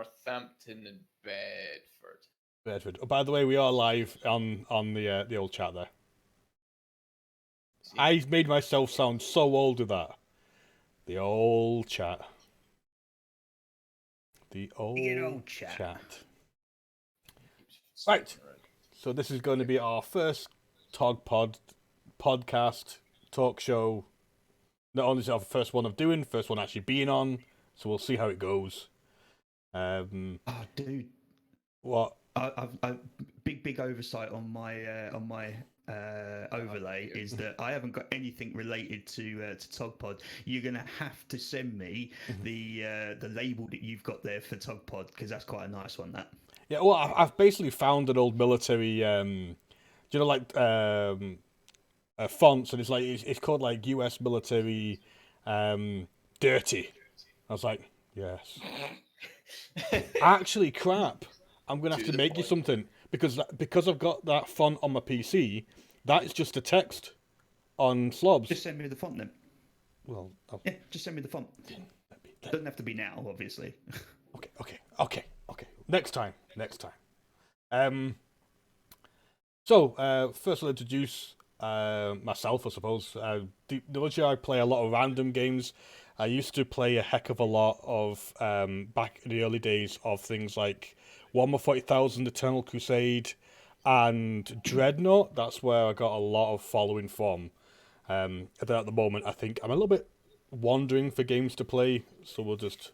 Northampton and Bedford. Bedford. Oh, by the way, we are live on the old chat there. See? I made myself sound so old with that. The old chat. The old chat. Right. So this is going to be our first TOGPOD podcast talk show. Not only is it our first one of doing, first one actually being on. So we'll see how it goes. Oh, dude. What? I've big oversight on my overlay is that I haven't got anything related to TOGPOD. You're gonna have to send me the label that you've got there for TOGPOD because that's quite a nice one. That. Yeah. Well, I've basically found an old military. Do you know, like fonts, and it's called like U.S. military, dirty. I was like, yes. Actually, crap. I'm gonna have to make you something because I've got that font on my PC. That is just a text on slobs. Just send me the font then. Well, yeah, just send me the font. Doesn't have to be now, obviously. Okay. Next time. So first I'll introduce myself, I suppose. Deepnausea, I play a lot of random games. I used to play a heck of a lot of back in the early days of things like Warhammer 40,000, Eternal Crusade, and Dreadnought. That's where I got a lot of following from. And then at the moment, I think I'm a little bit wandering for games to play, so we'll just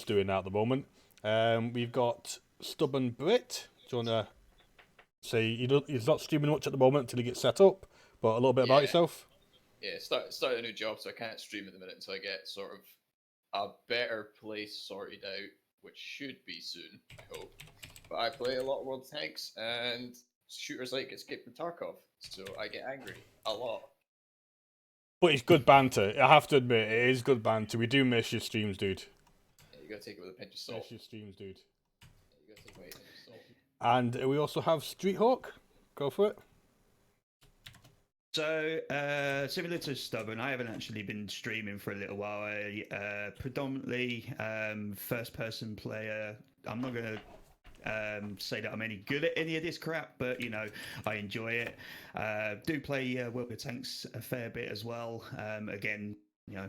doing that at the moment. We've got Stubborn Brit. Do you want to say he's not streaming much at the moment until he gets set up, but a little bit about yourself? Yeah, started a new job, so I can't stream at the minute until I get sort of a better place sorted out, which should be soon, I hope. But I play a lot of World of Tanks and shooters like Escape from Tarkov, so I get angry a lot. But it's good banter. I have to admit, it is good banter. We do miss your streams, dude. Yeah, you gotta take it with a pinch of salt. Miss your streams, dude. Yeah, you gotta take it with a pinch of salt. And we also have Street Hawk. Go for it. So, similar to Stubborn, I haven't actually been streaming for a little while. I predominantly first-person player. I'm not going to say that I'm any good at any of this crap, but, you know, I enjoy it. Do play World of Tanks a fair bit as well. Again, you know,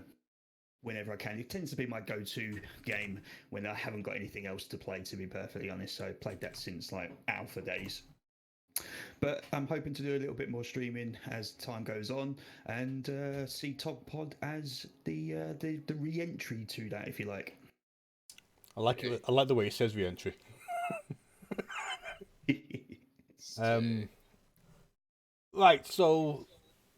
whenever I can. It tends to be my go-to game when I haven't got anything else to play, to be perfectly honest. So I've played that since, like, alpha days. But I'm hoping to do a little bit more streaming as time goes on, and see TOGPOD as the re-entry to that, if you like. I like it. I like the way he says re-entry. Right. So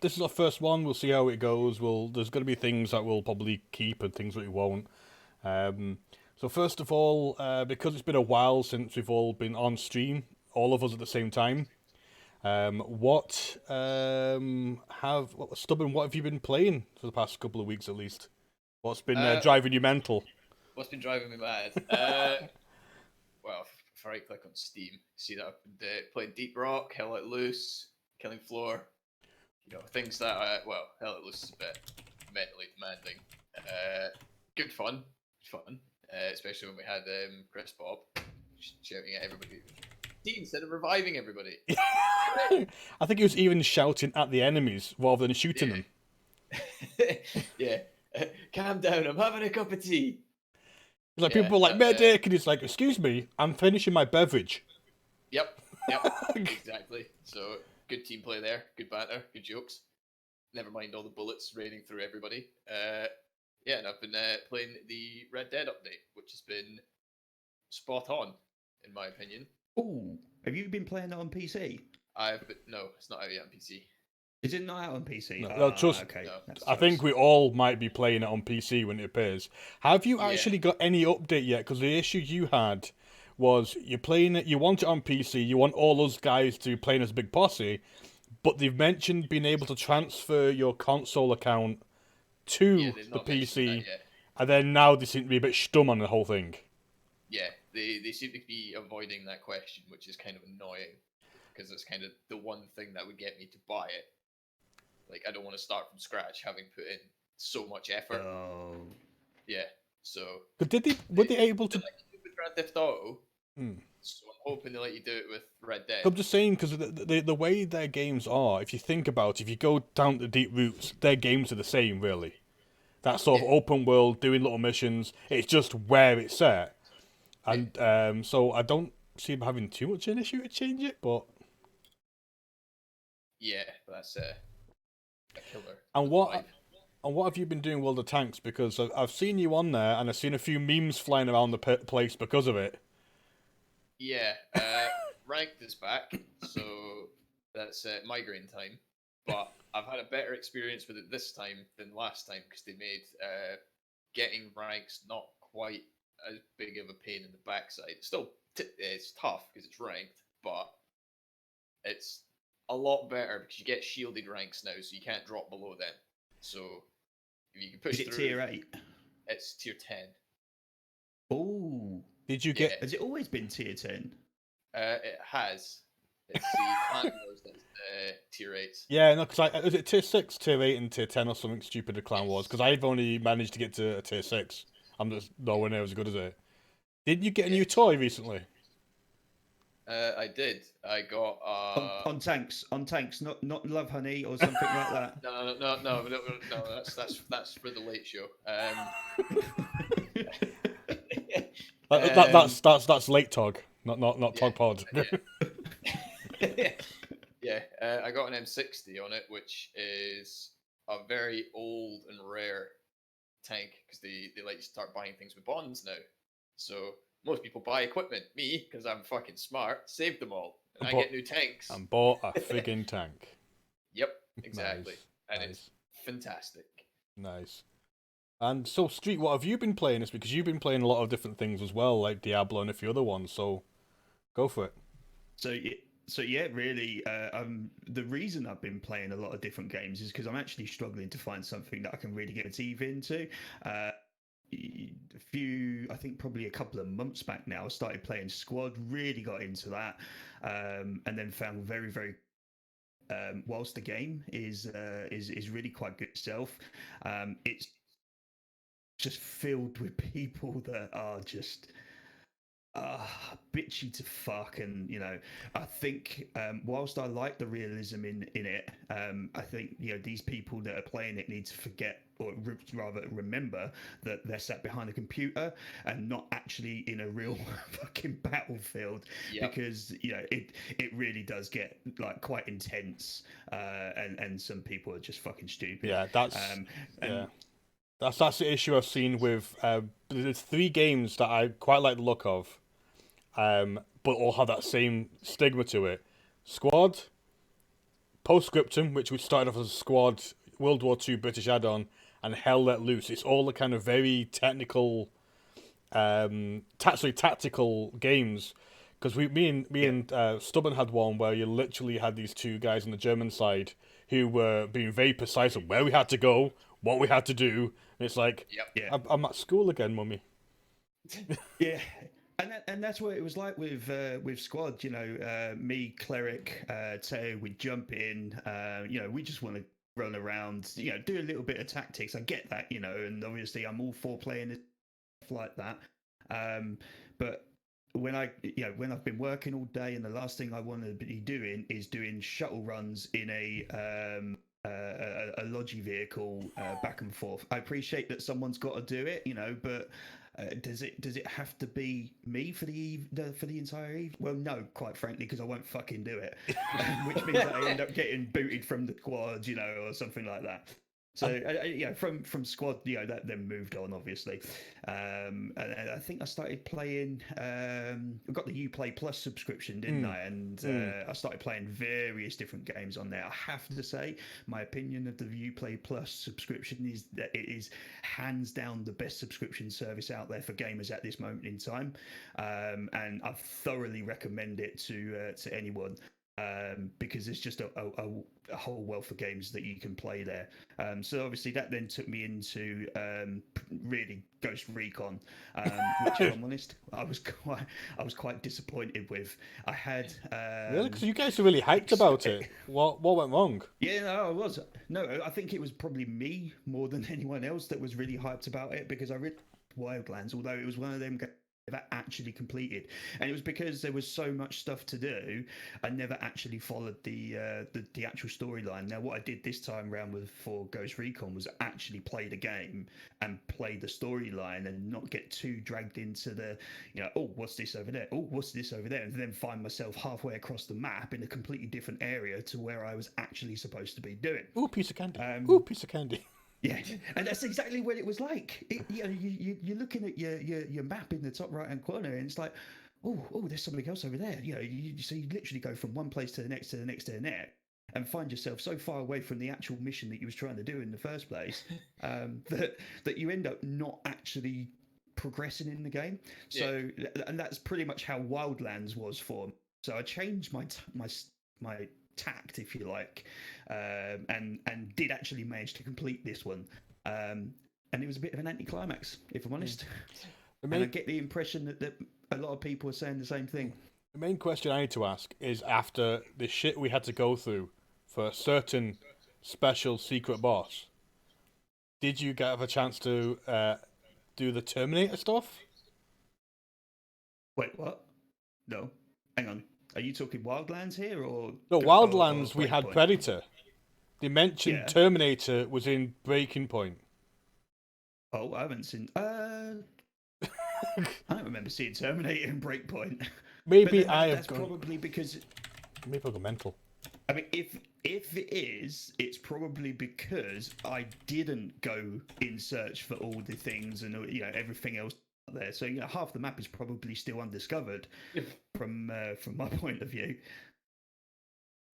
this is our first one. We'll see how it goes. There's going to be things that we'll probably keep and things that we won't. So first of all, because it's been a while since we've all been on stream, all of us at the same time. What have you been playing for the past couple of weeks at least? What's been driving you mental? What's been driving me mad? Well, if I right click on Steam, see that I've been playing Deep Rock, Hell Let Loose, Killing Floor. You know, things that Hell Let Loose is a bit mentally demanding. Good fun, especially when we had Chris Bob shouting at everybody instead of reviving everybody. I think he was even shouting at the enemies rather than shooting them. Yeah. Calm down, I'm having a cup of tea. Like people were like, medic, and he's like, excuse me, I'm finishing my beverage. Yep, exactly. So, good team play there, good banter, good jokes. Never mind all the bullets raining through everybody. And I've been playing the Red Dead update, which has been spot on, in my opinion. Oh, have you been playing that on PC? No, it's not out yet on PC. Is it not out on PC? No, trust. Okay. No. I think we all might be playing it on PC when it appears. Have you actually got any update yet? Because the issue you had was you're playing it, you want it on PC, you want all those guys to be playing as Big Posse, but they've mentioned being able to transfer your console account to the PC, and then now they seem to be a bit stum on the whole thing. Yeah, they seem to be avoiding that question, which is kind of annoying, because it's kind of the one thing that would get me to buy it. Like, I don't want to start from scratch, having put in so much effort. Oh. Yeah, so... But were they able to... Like stupid Grand Theft Auto, Hmm. so I'm hoping they let you do it with Red Dead. I'm just saying because the way their games are, if you think about it, if you go down the deep roots, their games are the same, really. That sort of open world, doing little missions. It's just where it's set. And so I don't see them having too much an issue to change it, but... Yeah, that's a killer. And what have you been doing, World of Tanks? Because I've seen you on there, and I've seen a few memes flying around the place because of it. Yeah, ranked is back, so that's migraine time. But I've had a better experience with it this time than last time because they made getting ranks not quite as big of a pain in the backside. Still, it's tough because it's ranked, but it's a lot better because you get shielded ranks now, so you can't drop below them. So if you can push Is it through, tier 8? it's tier 10. Oh. Did you get... Has it always been tier 10? It has. It's the clan wars that's tier 8. Yeah, no, because is it tier 6, tier 8, and tier 10 or something stupid the clan was? Because I've only managed to get to a tier 6. I'm just nowhere near as good as it. Did you get a new toy recently? I did. I got On tanks, not Love Honey or something like that. No. That's for the late show. That's late Tog, not TOGPOD. Yeah, I got an M60 on it, which is a very old and rare tank because they let you start buying things with bonds now. So most people buy equipment. Me, because I'm fucking smart, saved them all, and I get new tanks. And bought a friggin' tank. Yep, exactly, Nice, and nice. it's fantastic. Nice. And so, Street, what have you been playing? It's because you've been playing a lot of different things as well, like Diablo and a few other ones. So, go for it. So yeah, really, the reason I've been playing a lot of different games is because I'm actually struggling to find something that I can really get my teeth into. I think probably a couple of months back now, I started playing Squad, really got into that, and then found very, very whilst the game is really quite good itself, it's just filled with people that are just bitchy to fuck. And I think whilst I like the realism in it, I think these people that are playing it need to forget, or rather remember, that they're sat behind a computer and not actually in a real fucking battlefield. Yep. Because it really does get like quite intense, and some people are just fucking stupid. Yeah, that's the issue I've seen with there's 3 games that I quite like the look of, but all have that same stigma to it. Squad, Postscriptum, which we started off as a Squad World War II British add-on, and Hell Let Loose. It's all the kind of very technical, tactical games. Because me and Stubborn had one where you literally had these 2 guys on the German side who were being very precise on where we had to go, what we had to do. And it's like, I'm at school again, mummy. Yeah. And that's what it was like with Squad. Me, Cleric, Teo, we'd jump in. We just want to run around, do a little bit of tactics. I get that, and obviously I'm all for playing stuff like that. But when I've been working all day, and the last thing I want to be doing is doing shuttle runs in a Logi vehicle back and forth. I appreciate that someone's got to do it, but does it have to be me for the entire evening? Well, no, quite frankly, because I won't fucking do it, which means that I end up getting booted from the squad, or something like that. So from Squad, that then moved on, obviously, and I think I started playing. I got the Uplay Plus subscription, didn't I? And I started playing various different games on there. I have to say, my opinion of the Uplay Plus subscription is that it is hands down the best subscription service out there for gamers at this moment in time, and I thoroughly recommend it to anyone. Because there's just a whole wealth of games that you can play there. So obviously that then took me into really Ghost Recon, which, if I'm honest, I was quite disappointed with. I had really, because you guys are really hyped about it. What went wrong? Yeah, no, I was. No, I think it was probably me more than anyone else that was really hyped about it, because I really Wildlands, although it was one of them never actually completed, and it was because there was so much stuff to do. I never actually followed the actual storyline. Now, what I did this time round for Ghost Recon was actually play the game and play the storyline, and not get too dragged into the, oh, what's this over there? Oh, what's this over there? And then find myself halfway across the map in a completely different area to where I was actually supposed to be doing. Ooh, piece of candy. Ooh, piece of candy. Yeah, and that's exactly what it was like. You're looking at your map in the top right-hand corner, and it's like, oh, there's something else over there. So you literally go from one place to the next, to the next, to the next, and find yourself so far away from the actual mission that you was trying to do in the first place, that you end up not actually progressing in the game. So, and that's pretty much how Wildlands was for me. So I changed my tact, if you like, and did actually manage to complete this one, and it was a bit of an anticlimax, if I'm honest. And I get the impression that a lot of people are saying the same thing. The main question I need to ask is, after the shit we had to go through for a certain special secret boss, did you have a chance to do the Terminator stuff? Wait, what? No, hang on. Are you talking Wildlands here, or no? Wildlands, or we had Predator. They mentioned Terminator was in Breaking Point. Oh, I haven't seen. I don't remember seeing Terminator in Breakpoint. Maybe that's probably because. Maybe I got mental. I mean, if it is, it's probably because I didn't go in search for all the things and everything else there. So half the map is probably still undiscovered from my point of view.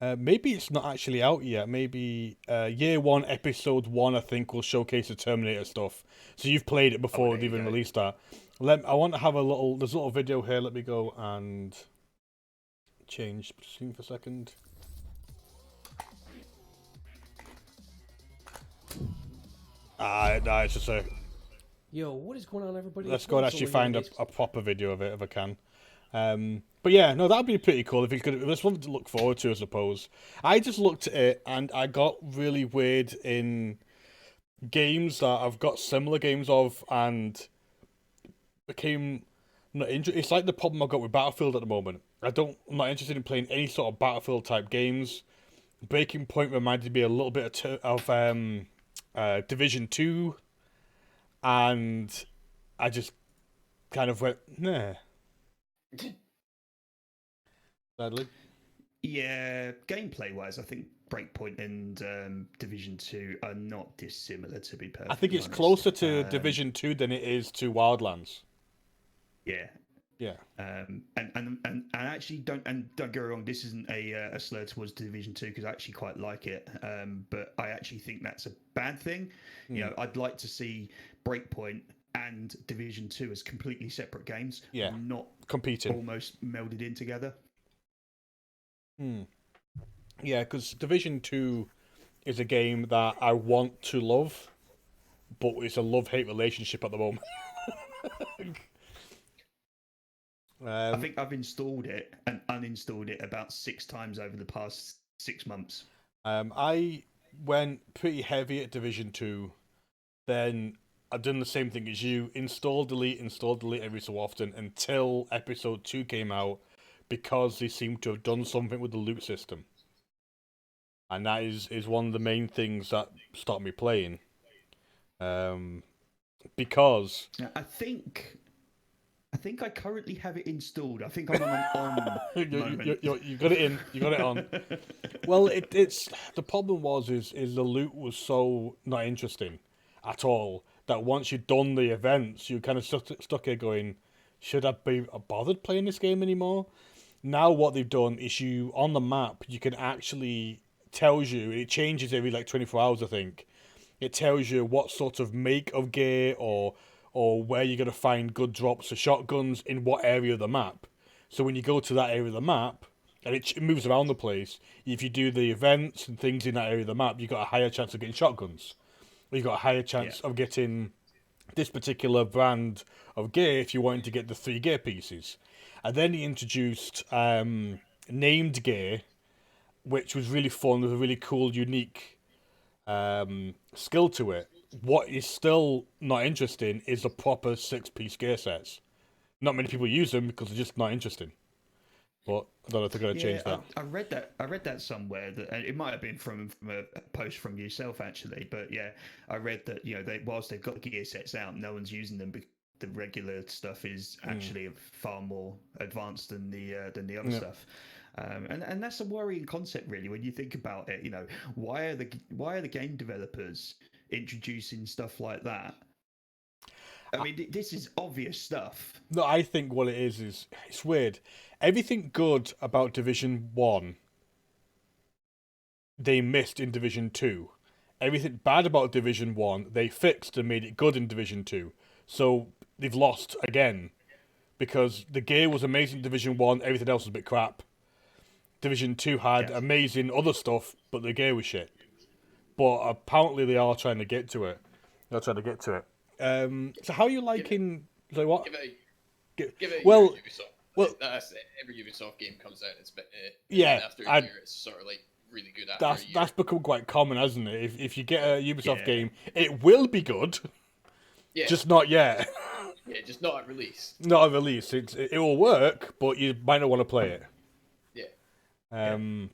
Maybe it's not actually out yet. Maybe Year 1, Episode 1, I think, will showcase the Terminator stuff. So you've played it before they've even released that. I want to have there's a little video here. Let me go and change screen for a second. No, it's just a... Yo, what is going on, everybody? Let's go and actually find a proper video of it if I can. But yeah, no, that'd be pretty cool if you could. There's something to look forward to, I suppose. I just looked at it and I got really weird in games that I've got similar games of and became not interested. It's like the problem I've got with Battlefield at the moment. I'm not interested in playing any sort of Battlefield type games. Breaking Point reminded me a little bit of Division 2, and I just kind of went, nah. Sadly. Yeah, gameplay-wise, I think Breakpoint and Division 2 are not dissimilar, to be perfectly honest. I think it's closer to Division 2 than it is to Wildlands. Yeah. Yeah. And I actually don't get me wrong, this isn't a slur towards Division 2 because I actually quite like it. But I actually think that's a bad thing. I'd like to see Breakpoint and Division 2 as completely separate games. Yeah. Not competing. Almost melded in together. Yeah, because Division 2 is a game that I want to love, but it's a love-hate relationship at the moment. I think I've installed it and uninstalled it about 6 times over the past 6 months. I went pretty heavy at Division 2, then I've done the same thing as you, install, delete every so often until Episode 2 came out, because they seem to have done something with the loot system. And that is one of the main things that stopped me playing. Because... I think I currently have it installed. I think I'm on an on moment. You got it in. You got it on. Well, it's the problem is the loot was so not interesting at all that once you'd done the events, you kind of stuck here going, should I be bothered playing this game anymore? Now what they've done is on the map, you can actually tells you, it changes every like 24 hours, I think. It tells you what sort of make of gear or where you're going to find good drops for shotguns in what area of the map. So when you go to that area of the map, and it moves around the place, if you do the events and things in that area of the map, you've got a higher chance of getting shotguns. You've got a higher chance of getting this particular brand of gear if you're wanting to get the 3 gear pieces. And then he introduced named gear, which was really fun, with a really cool, unique skill to it. What is still not interesting is the proper 6-piece gear sets. not many people use them because they're just not interesting. But I don't know if they're going to change that. I read that. I read that somewhere. That it might have been from a post from yourself actually. But yeah, I read that whilst they've got the gear sets out, no one's using them because the regular stuff is actually far more advanced than the other stuff. And that's a worrying concept, really, when you think about it. Why are the game developers introducing stuff like that? I mean, this is obvious stuff. No, I think what it is it's weird. Everything good about Division 1, they missed in Division 2. Everything bad about Division 1, they fixed and made it good in Division 2. So they've lost again. Because the gear was amazing in Division 1, everything else was a bit crap. Division 2 had amazing other stuff, but the gear was shit. But apparently they are trying to get to it. So how are you liking... So what? Give it well, Ubisoft. Well, that's it. Every Ubisoft game comes out. It's after a year, it's sort of like really good after a year. That's become quite common, hasn't it? If you get a Ubisoft game, it will be good. Yeah. Just not yet. Yeah, just not at release. Not at release. It will work, but you might not want to play it. Yeah. And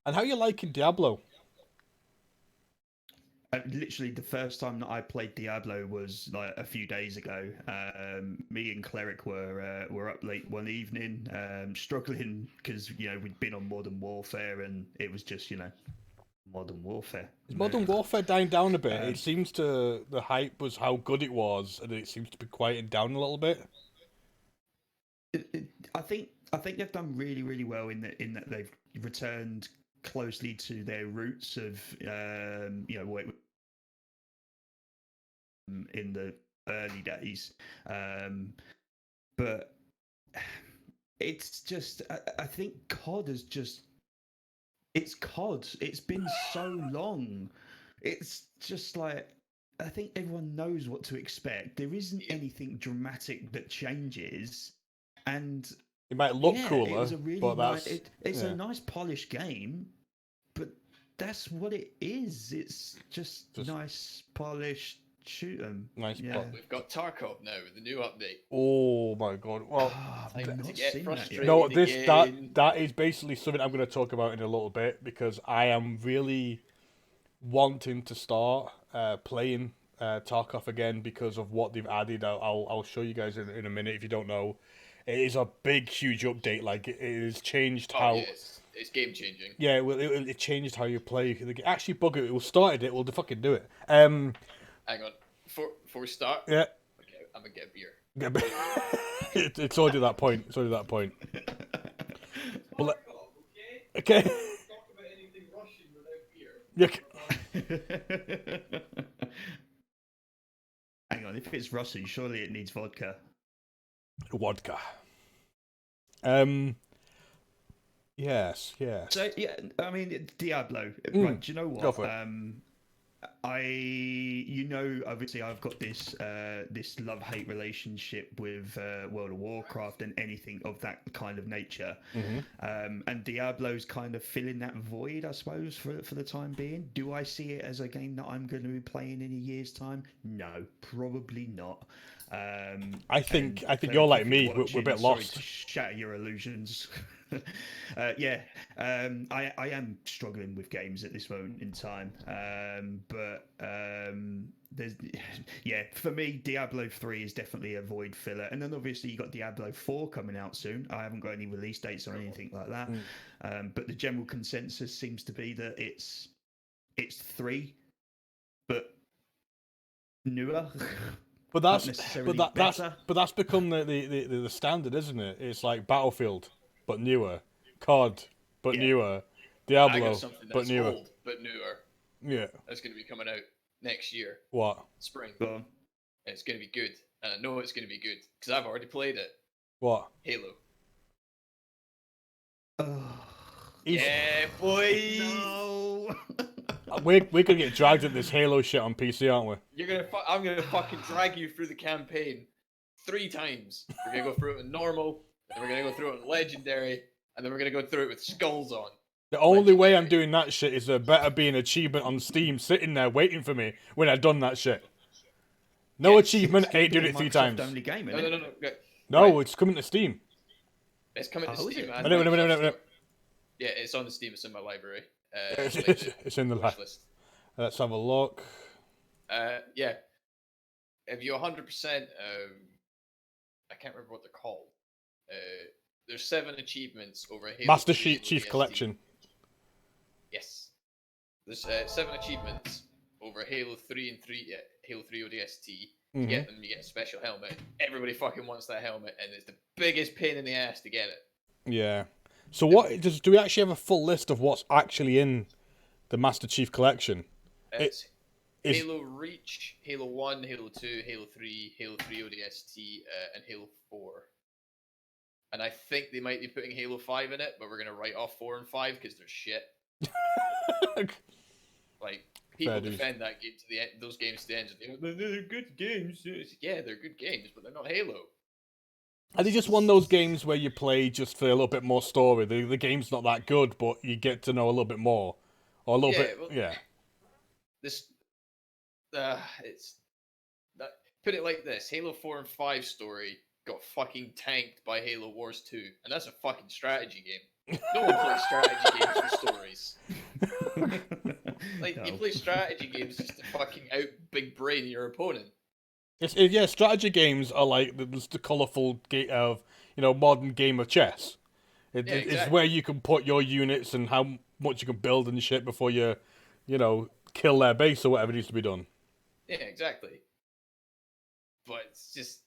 how are you liking Diablo? Literally, the first time that I played Diablo was like a few days ago. Me and Cleric were up late one evening, struggling because we'd been on Modern Warfare, and it was just Modern Warfare. Is Modern Warfare dying down a bit? It seems the hype was how good it was, and it seems to be quieting down a little bit. I think they've done really, really well in that they've returned closely to their roots of what in the early days, but it's just I think COD is just it's COD. It's been so long. It's just like I think everyone knows what to expect. There isn't anything dramatic that changes, and it might look cooler. It was a really it's a nice polished game, but that's what it is. It's just nice polished shoot 'em. Nice. Yeah. We've got Tarkov now with the new update. Oh my god! Well, To get frustrated no, again. that is basically something I'm going to talk about in a little bit because I am really wanting to start playing Tarkov again because of what they've added. I'll show you guys in a minute if you don't know. It is a big, huge update. Like it has changed how. Yes. It's game changing. Yeah, well, it changed how you play. Actually, bug it. It will started it. We'll fucking do it. Hang on. Before we start. Yeah. Okay, I'm gonna get a beer. It's already that point. Well, okay. Talk about anything Russian without beer. Yeah. Hang on, if it's Russian, surely it needs vodka. Vodka. Yes. So yeah, I mean Diablo. Right? Do you know what? Go for it. Obviously I've got this this love-hate relationship with World of Warcraft and anything of that kind of nature. And Diablo's kind of filling that void, I suppose, for the time being. Do I see it as a game that I'm going to be playing in a year's time? No, probably not. I think you're like me. We're a bit lost. To shatter your illusions. I am struggling with games at this moment in time, but there's for me Diablo 3 is definitely a void filler, and then obviously you got Diablo 4 coming out soon. I haven't got any release dates or anything like that, but the general consensus seems to be that it's 3 but newer. But that's become the standard, isn't it? It's like Battlefield, but newer, COD, but newer, Diablo, but newer, old, but newer. Yeah, that's going to be coming out next year. What? Spring. It's going to be good, and I know it's going to be good because I've already played it. What? Halo. Yeah, boy. No. We're gonna get dragged at this Halo shit on PC, aren't we? I'm gonna fucking drag you through the campaign 3 times. We're gonna go through it in normal, then we're gonna go through it in legendary, and then we're gonna go through it with skulls on. The only way I'm doing that shit is there better be an achievement on Steam sitting there waiting for me when I've done that shit. No achievement, ain't doing it 3 times. Only game, No. No, Right. it's coming to Steam. It's coming to Oh, is Steam it? and No. Microsoft Store. Yeah, it's on the Steam. It's in my library. It's in the wish list. Let's have a look. Yeah. If you 100%, I can't remember what they're called. There's 7 achievements over Halo Master 3 and Chief ODST. Collection. Yes. There's 7 achievements over Halo 3 and Halo 3 ODST. To get them, you get a special helmet. Everybody fucking wants that helmet, and it's the biggest pain in the ass to get it. Yeah. So do we actually have a full list of what's actually in the Master Chief Collection? It's is- Halo Reach, Halo 1, Halo 2, Halo 3 ODST, and Halo 4. And I think they might be putting Halo 5 in it, but we're going to write off 4 and 5 because they're shit. Like, people defend that game to the end, those games to the end. They're good games. Yeah, they're good games, but they're not Halo. Are they just one of those games where you play just for a little bit more story? The game's not that good, but you get to know a little bit more, or a little bit. Well, yeah. This, put it like this: Halo 4 and 5 story got fucking tanked by Halo Wars 2, and that's a fucking strategy game. No one plays strategy games for stories. Like, you play strategy games just to fucking out big brain your opponent. Strategy games are like the colourful modern game of chess. Exactly. It's where you can put your units and how much you can build and shit before you kill their base or whatever needs to be done. Yeah, exactly. But it's just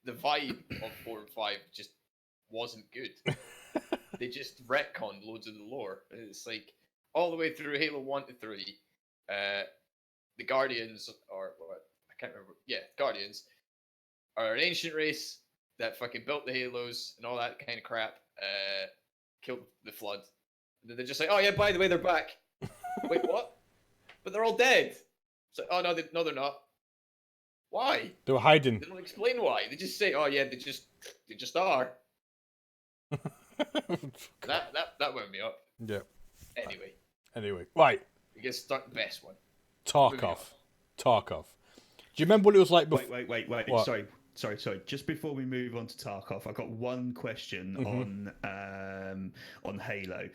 the vibe of 4 and 5 just wasn't good. They just retconned loads of the lore. It's like all the way through Halo 1 to 3, the Guardians Guardians are an ancient race that fucking built the Halos and all that kind of crap. Killed the Flood. And then they're just like, oh yeah, by the way, they're back. Wait, what? But they're all dead. So, oh no, they're not. Why? They were hiding. They don't explain why. They just say, oh yeah, they just are. that wound me up. Yeah. Anyway, right. we get start the best one. Tarkov. Do you remember what it was like before? Wait. What? Sorry. Just before we move on to Tarkov, I've got one question on Halo.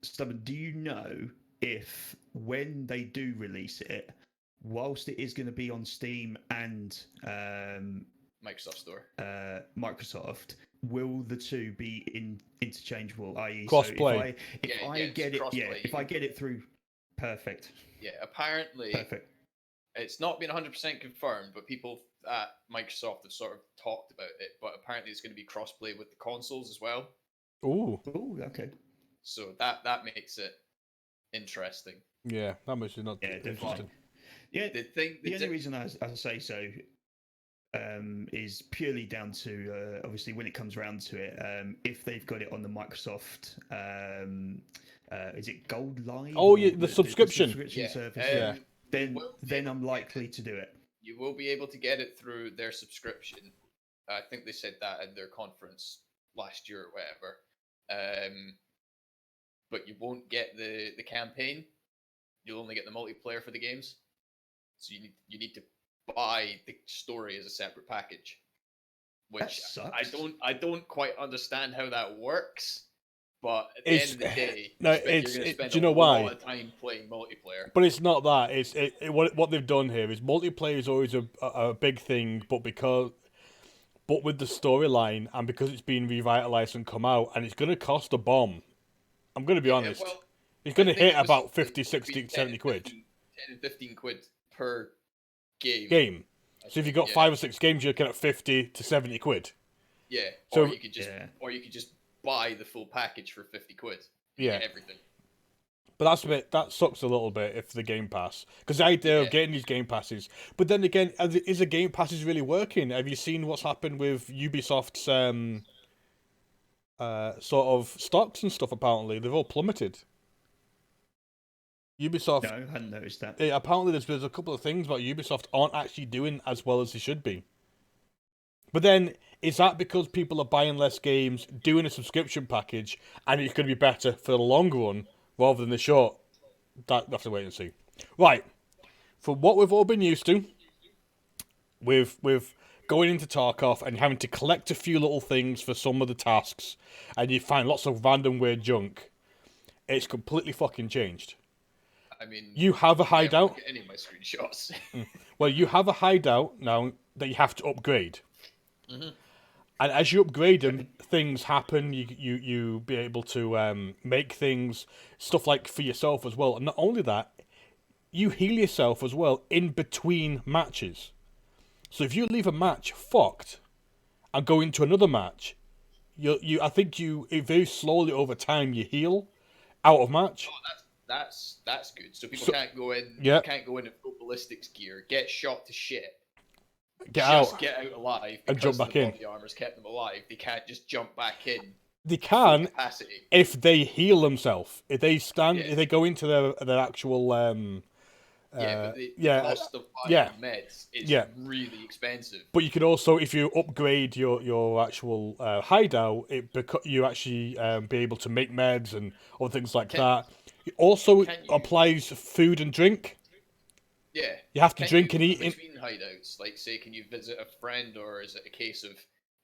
Stubborn, do you know if when they do release it, whilst it is going to be on Steam and Microsoft Store, Microsoft, will the two be interchangeable? I.e., crossplay. So if I get it through, perfect. Yeah, apparently. Perfect. It's not been 100% confirmed, but people at Microsoft have sort of talked about it. But apparently, it's going to be crossplay with the consoles as well. Ooh, okay. So that makes it interesting. Yeah, that makes it not interesting. Yeah, the only reason I say so is purely down to obviously when it comes around to it, if they've got it on the Microsoft, is it Gold Line? Oh yeah, the subscription service. Then I'm likely to do it. You will be able to get it through their subscription. I think they said that at their conference last year or whatever. But you won't get the campaign. You'll only get the multiplayer for the games. So you need to buy the story as a separate package, which I don't quite understand how that works. But at the end of the day, you're going to spend a lot of time playing multiplayer. But it's not that. What they've done here is multiplayer is always a big thing, but with the storyline and because it's been revitalized and come out, and it's going to cost a bomb. I'm going to be honest. Well, it's going to hit about 50, 60, 70 quid. 10 and 15 quid per game. So if you've got 5 or 6 games, you're looking at 50 to 70 quid. Yeah. So, or you could just buy the full package for 50 quid. Yeah. Get everything. But that sucks a little bit if the Game Pass. Because the idea of getting these Game Passes. But then again, is the Game Passes really working? Have you seen what's happened with Ubisoft's sort of stocks and stuff, apparently? They've all plummeted. Ubisoft... No, I hadn't noticed that. Apparently there's a couple of things about Ubisoft aren't actually doing as well as they should be. But then, is that because people are buying less games, doing a subscription package, and it's going to be better for the long run rather than the short? We'll have to wait and see. Right. For what we've all been used to, with going into Tarkov and having to collect a few little things for some of the tasks, and you find lots of random weird junk. It's completely fucking changed. I mean, You have a hideout. Look at any of my screenshots. Well, you have a hideout now that you have to upgrade. Mm-hmm. And as you upgrade them, things happen. You be able to make things, stuff like for yourself as well. And not only that, you heal yourself as well in between matches. So if you leave a match fucked and go into another match, I think very slowly over time you heal out of match. Oh, that's good. So people can't go in. Yeah. Can't go in full ballistics gear, get shot to shit, Get out alive, and jump back in. The armor's kept them alive. They can't just jump back in. They can Capacity. if they heal themselves. If they if they go into their actual but the cost of buying meds is really expensive. But you can also, if you upgrade your actual hideout, you actually be able to make meds and other things like that. It also applies food and drink. Yeah. You have to drink and eat between hideouts. Like, say, can you visit a friend, or is it a case of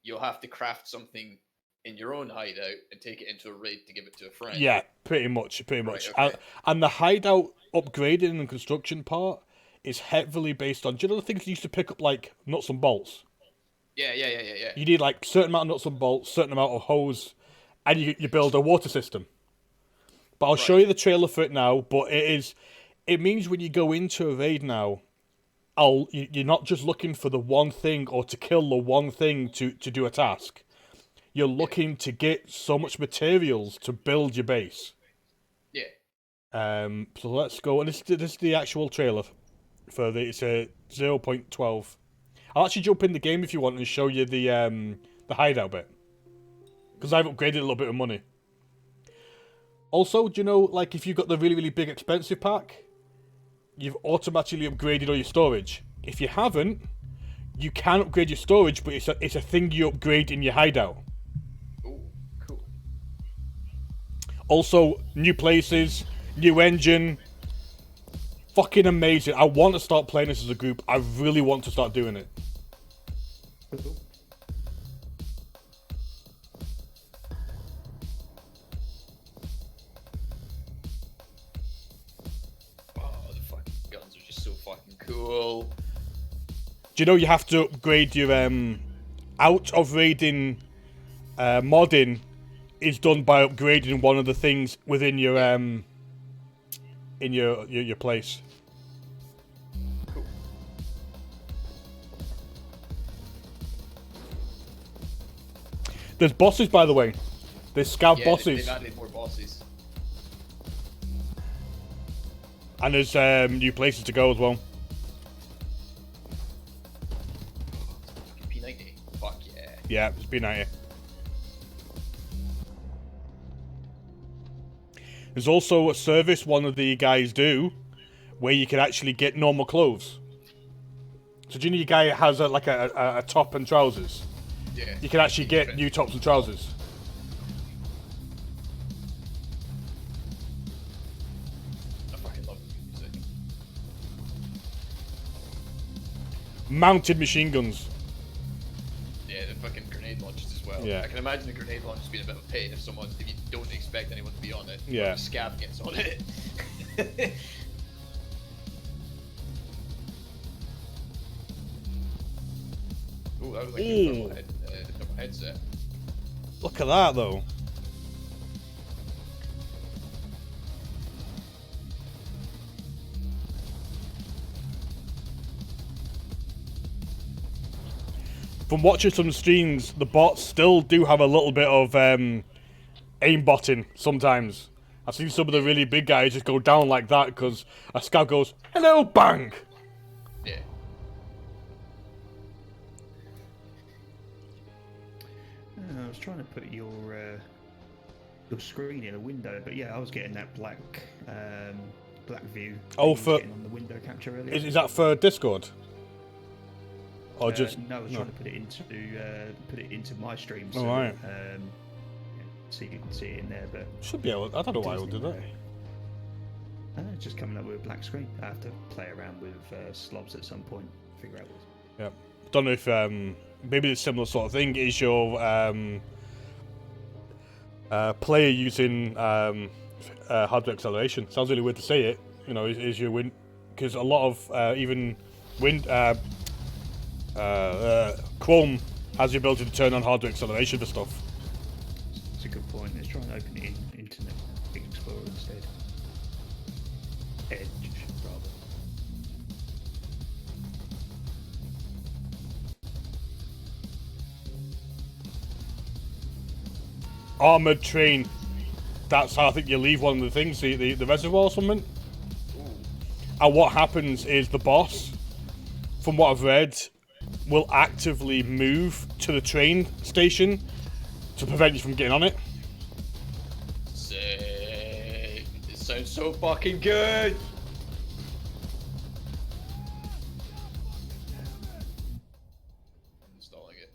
you'll have to craft something in your own hideout and take it into a raid to give it to a friend? Yeah, pretty much. Okay. And the hideout upgrading and construction part is heavily based on, do you know the things you used to pick up, like nuts and bolts? Yeah. You need like certain amount of nuts and bolts, certain amount of hose, and you build a water system. But I'll show you the trailer for it now. But it means when you go into a raid now, you're not just looking for the one thing or to kill the one thing to do a task. You're looking to get so much materials to build your base. Yeah. So let's go. And this is the actual trailer for it's a 0.12. I'll actually jump in the game if you want and show you the hideout bit, because I've upgraded a little bit of money. Also, do you know, like, if you've got the really, really big expensive pack, you've automatically upgraded all your storage. If you haven't, you can upgrade your storage, but it's a thing you upgrade in your hideout. Ooh, cool. Also, new places, new engine. Fucking amazing. I want to start playing this as a group. I really want to start doing it. Cool. Do you know you have to upgrade your out of raiding modding is done by upgrading one of the things within your in your place. Cool. There's bosses, by the way. There's scout bosses. They've added more bosses. And there's new places to go as well. P90. Fuck yeah. Yeah, it's been out here. There's also a service one of the guys do where you can actually get normal clothes. So do you know your guy has a top and trousers? Yeah. You can actually get new tops and trousers. I fucking love the music. Mounted machine guns. Yeah, the fucking grenade launches as well. Yeah. I can imagine the grenade launch being a bit of a pain if you don't expect anyone to be on it. Yeah. Or the scab gets on it. Ooh, that was like a double headset. Look at that though. From watching some streams, the bots still do have a little bit of aimbotting sometimes. I've seen some of the really big guys just go down like that because a scout goes, "Hello, bang!" Yeah. I was trying to put your screen in a window, but yeah, I was getting that black view. Oh, on the window capture earlier. Is that for Discord? Or just no, I was trying to put it into my stream. So, right. so you can see it in there, but Should be able. I don't know why I would do that. It's just coming up with a black screen. I have to play around with slobs at some point, figure out what. Yep. don't know if maybe it's a similar sort of thing. Is your player using hardware acceleration? Sounds really weird to say it. You know, is your win, because a lot of even Chrome has the ability to turn on hardware acceleration for stuff. It's a good point. Let's try and open it in Internet Explorer instead. Edge, rather. Armored train. That's how I think you leave one of the things, the reservoir or something. And what happens is the boss, from what I've read, will actively move to the train station to prevent you from getting on it. Sick. It sounds so fucking good. I'm installing it.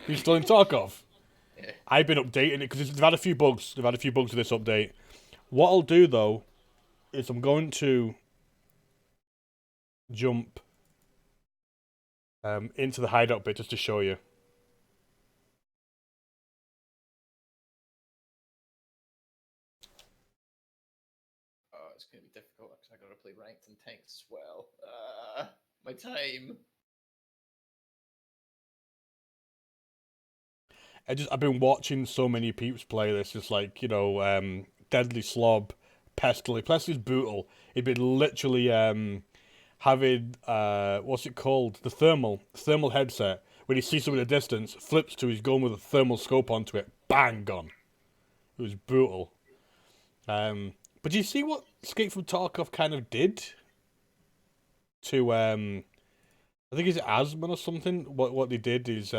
You installing Tarkov? Yeah. I've been updating it because they've had a few bugs. They've had a few bugs with this update. What I'll do though is I'm going to jump into the hideout bit just to show you. Oh, it's gonna be difficult because I gotta play ranked and tanked as well. My time. I've been watching so many peeps play this. Just like, you know, Deadly Slob, Pestle. Pestle's brutal. He'd been literally having what's it called? The thermal headset. When he sees something at a distance, flips to his gun with a thermal scope onto it. Bang, gone. It was brutal. But do you see what Escape from Tarkov kind of did to I think it's Asmon or something? What they did is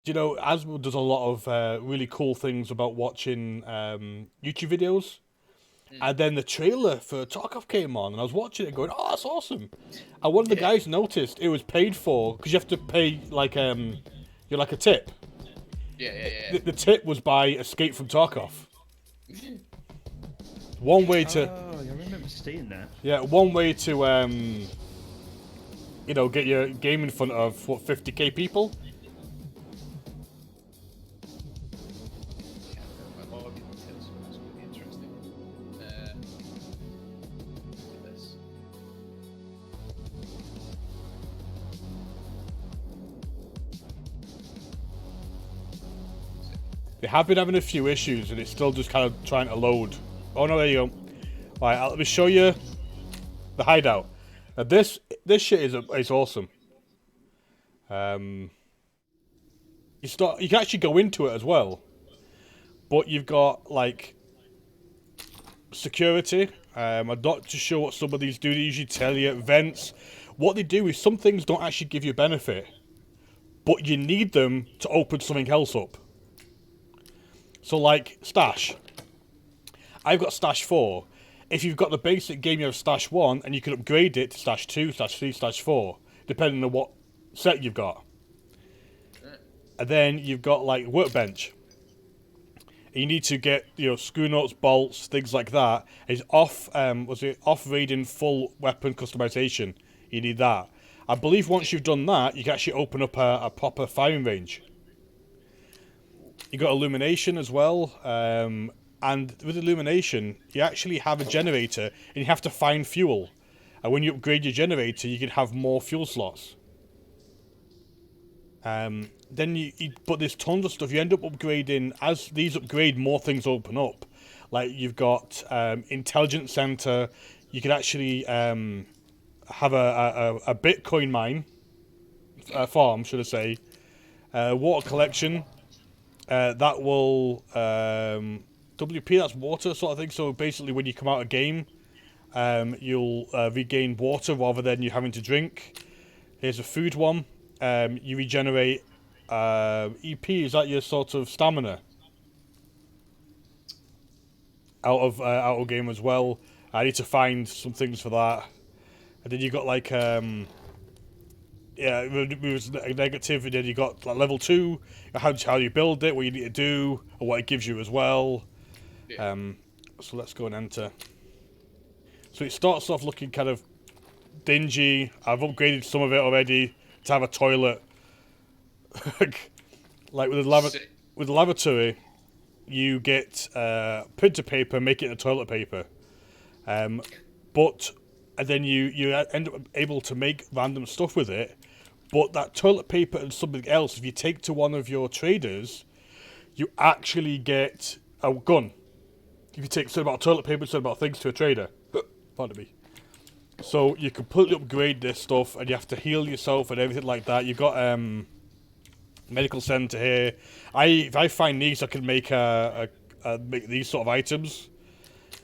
you know, Asmon does a lot of really cool things about watching YouTube videos. And then the trailer for Tarkov came on, and I was watching it going, oh, that's awesome. And one of the guys noticed it was paid for, because you have to pay, like, you're like a tip. Yeah. The tip was by Escape from Tarkov. One way to... Oh, I remember seeing that. Yeah, one way to, you know, get your game in front of, what, 50k people? My login details, so that's gonna be interesting. Look at this. They have been having a few issues, and it's still just kind of trying to load. Oh no, there you go. Right, let me show you the hideout. Now this shit is awesome. You can actually go into it as well, but you've got like security. I'm not too sure what some of these do. They usually tell you events. What they do is some things don't actually give you a benefit, but you need them to open something else up. So like Stash. I've got Stash 4. If you've got the basic game, you have Stash 1, and you can upgrade it to Stash 2, Stash 3, Stash 4, depending on what set you've got. And then you've got like Workbench. You need to get, you know, screw nuts, bolts, things like that. It's off-rating full weapon customization. You need that. I believe once you've done that, you can actually open up a proper firing range. You got illumination as well, and with illumination, you actually have a generator, and you have to find fuel. And when you upgrade your generator, you can have more fuel slots. Then but there's tons of stuff. You end up upgrading, as these upgrade, more things open up. Like you've got intelligence center. You can actually have a Bitcoin mine farm, should I say? Water collection. That will WP. That's water sort of thing. So basically, when you come out of game, you'll regain water rather than you having to drink. Here's a food one. You regenerate EP. Is that your sort of stamina? Out of game as well. I need to find some things for that. And then you got like yeah, it was negative. And then you got like, level 2. How you build it, what you need to do, or what it gives you as well. Yeah. So let's go and enter. So it starts off looking kind of dingy. I've upgraded some of it already to have a toilet. Like with the lavatory, you get printer paper, make it into toilet paper. But and then you end up able to make random stuff with it. But that toilet paper and something else, if you take to one of your traders, you actually get a gun. If you take about toilet paper and about things to a trader. Pardon me. So you completely upgrade this stuff, and you have to heal yourself and everything like that. You've got medical center here. If I find these, I can make make these sort of items.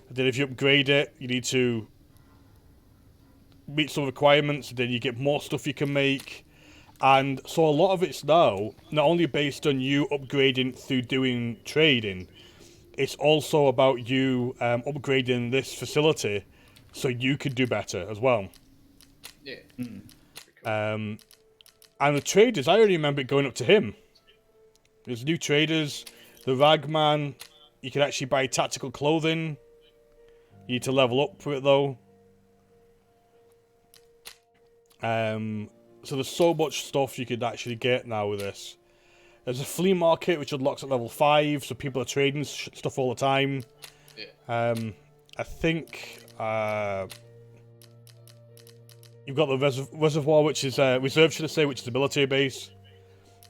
And then if you upgrade it, you need to meet some requirements. And then you get more stuff you can make. And so a lot of it's now not only based on you upgrading through doing trading, it's also about you upgrading this facility so you could do better as well. Yeah. And the traders, I only remember it going up to him. There's new traders, the Ragman. You can actually buy tactical clothing. You need to level up for it though. So there's so much stuff you could actually get now with this. There's a flea market which unlocks at level 5, so people are trading stuff all the time. Yeah. I think you've got the reservoir, which is reserve, should I say, which is the military base.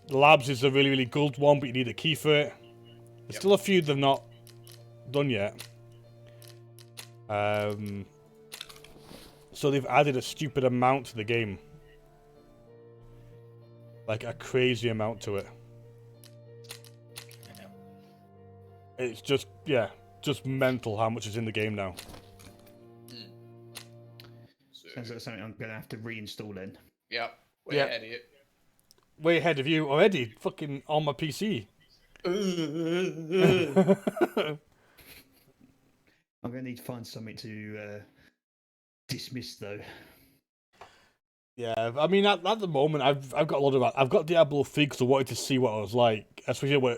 The labs is a really, really good one, but you need a key for it. There's still a few they've not done yet. So they've added a stupid amount to the game. Like a crazy amount to it. It's just, yeah, just mental how much is in the game now. Sounds like something I'm going to have to reinstall then. Yeah. Way ahead of you. Way ahead of you already. Fucking on my PC. I'm going to need to find something to dismiss though. Yeah, I mean, at the moment, I've got a lot of that. I've got Diablo 3 because I wanted to see what it was like, especially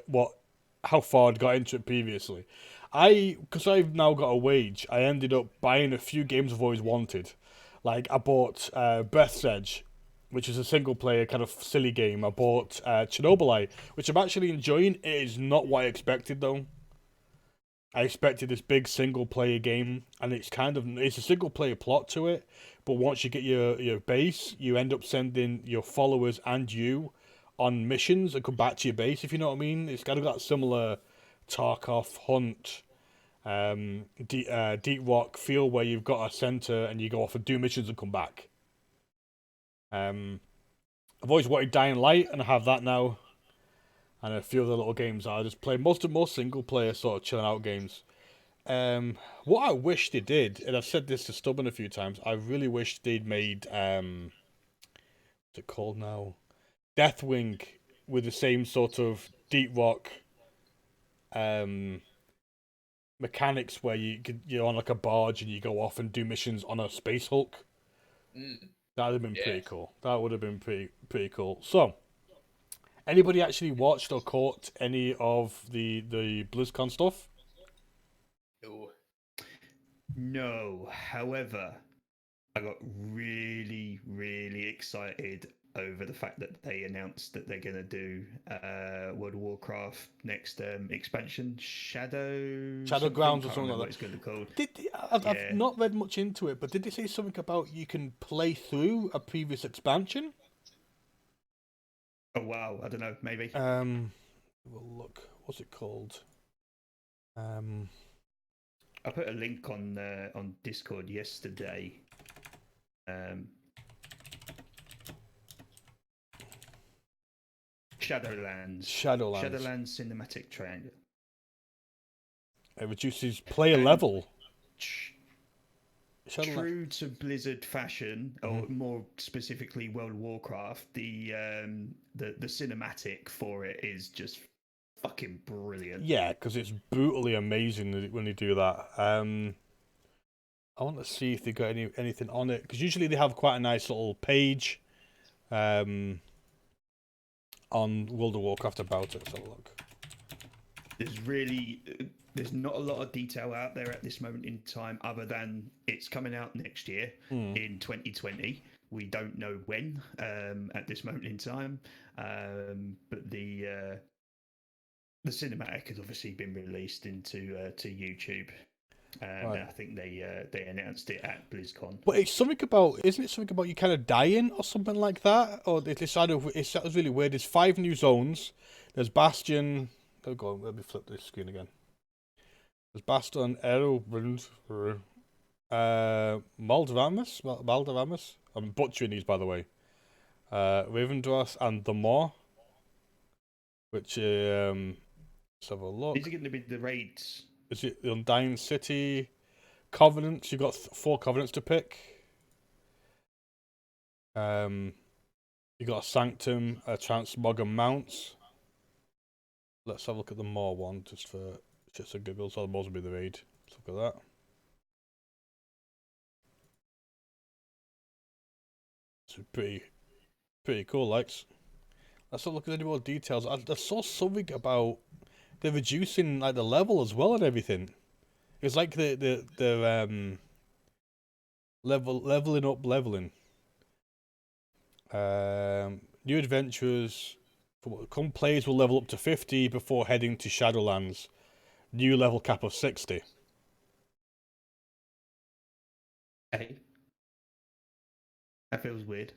how far I'd got into it previously. Because I've now got a wage, I ended up buying a few games I've always wanted. Like, I bought Breath's Edge, which is a single-player kind of silly game. I bought Chernobyl, which I'm actually enjoying. It is not what I expected, though. I expected this big single-player game, and it's a single-player plot to it, but once you get your base, you end up sending your followers and you on missions and come back to your base, if you know what I mean. It's kind of got similar Tarkov, Hunt, Deep Rock feel where you've got a center and you go off and do missions and come back. I've always wanted Dying Light, and I have that now. And a few other little games I just play. Most single player sort of chilling out games. What I wish they did, and I've said this to Stubborn a few times, I really wish they'd made what's it called now? Deathwing with the same sort of Deep Rock mechanics where you're on like a barge and you go off and do missions on a space Hulk. That would have been pretty cool. That would have been pretty cool. So, anybody actually watched or caught any of the BlizzCon stuff? No. However, I got really, really excited over the fact that they announced that they're going to do World of Warcraft next expansion, Shadowgrounds or something like that. What it's going to be called. I've not read much into it, but did they say something about you can play through a previous expansion? Oh wow, I don't know, maybe. We'll look. What's it called? I put a link on Discord yesterday. Shadowlands cinematic trailer. It reduces player level. True to Blizzard fashion, or more specifically World of Warcraft, the cinematic for it is just fucking brilliant. Yeah, because it's brutally amazing when they do that. I want to see if they got anything on it, because usually they have quite a nice little page on World of Warcraft about it. So look. There's really there's not a lot of detail out there at this moment in time, other than it's coming out next year in 2020. We don't know when at this moment in time, but the cinematic has obviously been released into to YouTube. Right. And I think they announced it at BlizzCon. But it's something about, isn't it something about you kind of dying or something like that? Or it's sounds really weird. There's 5 new zones. There's Bastion. Oh, go on, let me flip this screen again. There's Bastion, Erebrund, Maldramus. I'm butchering these, by the way. Ravendros and the Maw. Which, let's have a look. These are going to be the raids. Is it the Undying City? Covenants? You've got 4 Covenants to pick. You got a Sanctum, a Transmog and Mounts. Let's have a look at the Maw one, just for shits and giggles. Oh, the Maws will be the raid. Let's look at that. It's pretty cool, likes. Let's have a look at any more details. I saw something about they're reducing like the level as well and everything. It's like the leveling. New adventures. Come players will level up to 50 before heading to Shadowlands. New level cap of 60. Hey, that feels weird.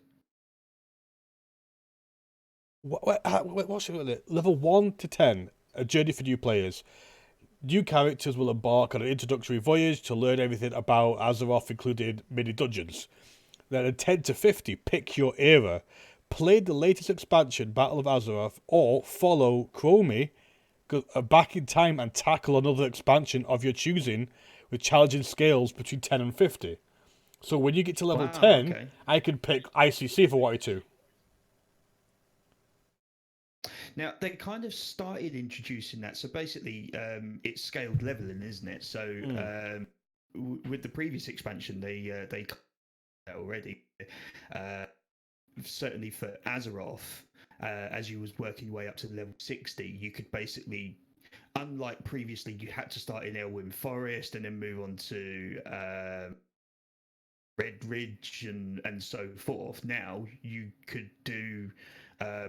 What's it? Level 1 to 10. A journey for new players. New characters will embark on an introductory voyage to learn everything about Azeroth, including mini dungeons. Then at 10 to 50, pick your era. Play the latest expansion, Battle of Azeroth, or follow Chromie back in time and tackle another expansion of your choosing with challenging scales between 10 and 50. So when you get to level 10, okay. I can pick ICC if I wanted to. Now they kind of started introducing that. So basically, it's scaled leveling, isn't it? So with the previous expansion, they already certainly for Azeroth, as you was working your way up to level 60, you could basically, unlike previously, you had to start in Elwyn Forest and then move on to Red Ridge and so forth. Now you could do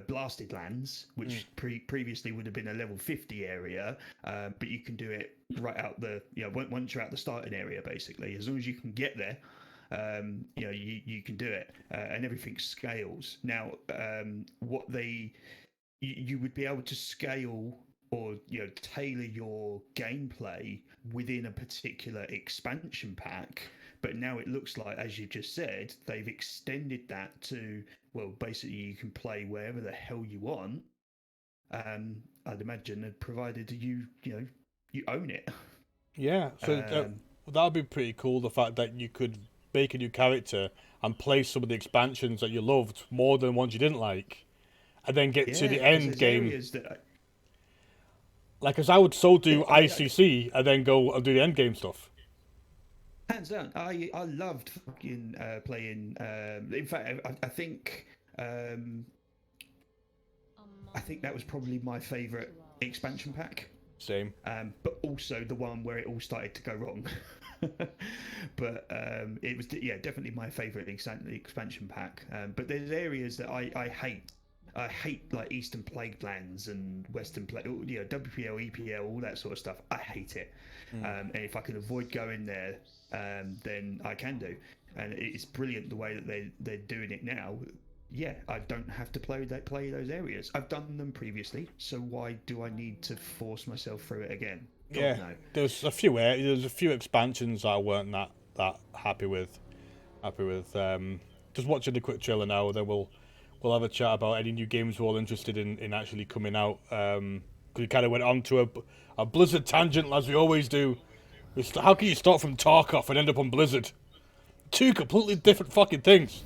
Blasted Lands, which previously would have been a level 50 area, but you can do it right out once you're out the starting area, basically. As long as you can get there, you can do it, and everything scales. Now, you would be able to scale or tailor your gameplay within a particular expansion pack. But now it looks like, as you just said, they've extended that to, well, basically you can play wherever the hell you want. I'd imagine, provided you own it. Yeah, so that would be pretty cool. The fact that you could make a new character and play some of the expansions that you loved more than ones you didn't like, and then get to the end game. Like, as I would so do ICC and then go and do the end game stuff. Hands down, I loved fucking playing. In fact, I think that was probably my favourite expansion pack. Same. But also the one where it all started to go wrong. But it was definitely my favourite expansion pack. But there's areas that I hate. I hate like Eastern Plague Lands and Western Plague, WPL, EPL, all that sort of stuff. I hate it. And if I can avoid going there, then I can do. And it's brilliant the way that they're doing it now. Yeah, I don't have to play those areas. I've done them previously, so why do I need to force myself through it again? God, no. There's a few expansions I weren't that happy with. Just watching the quick trailer now, then we'll have a chat about any new games we're all interested in actually coming out. Because we kind of went on to a Blizzard tangent, as we always do. How can you start from Tarkov and end up on Blizzard? 2 completely different fucking things.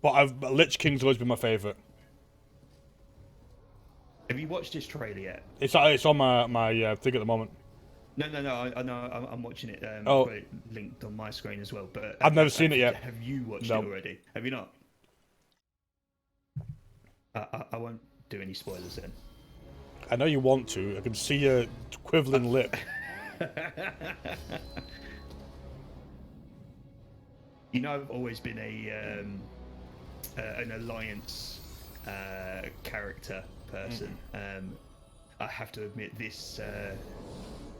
But Lich King's always been my favourite. Have you watched this trailer yet? It's on my thing at the moment. No, I know. I'm watching it. I've got it linked on my screen as well. But I've never seen it yet. Have you watched it already? Have you not? I won't do any spoilers then. I know you want to. I can see your quivering lip. You know, I've always been an alliance character person. I have to admit, this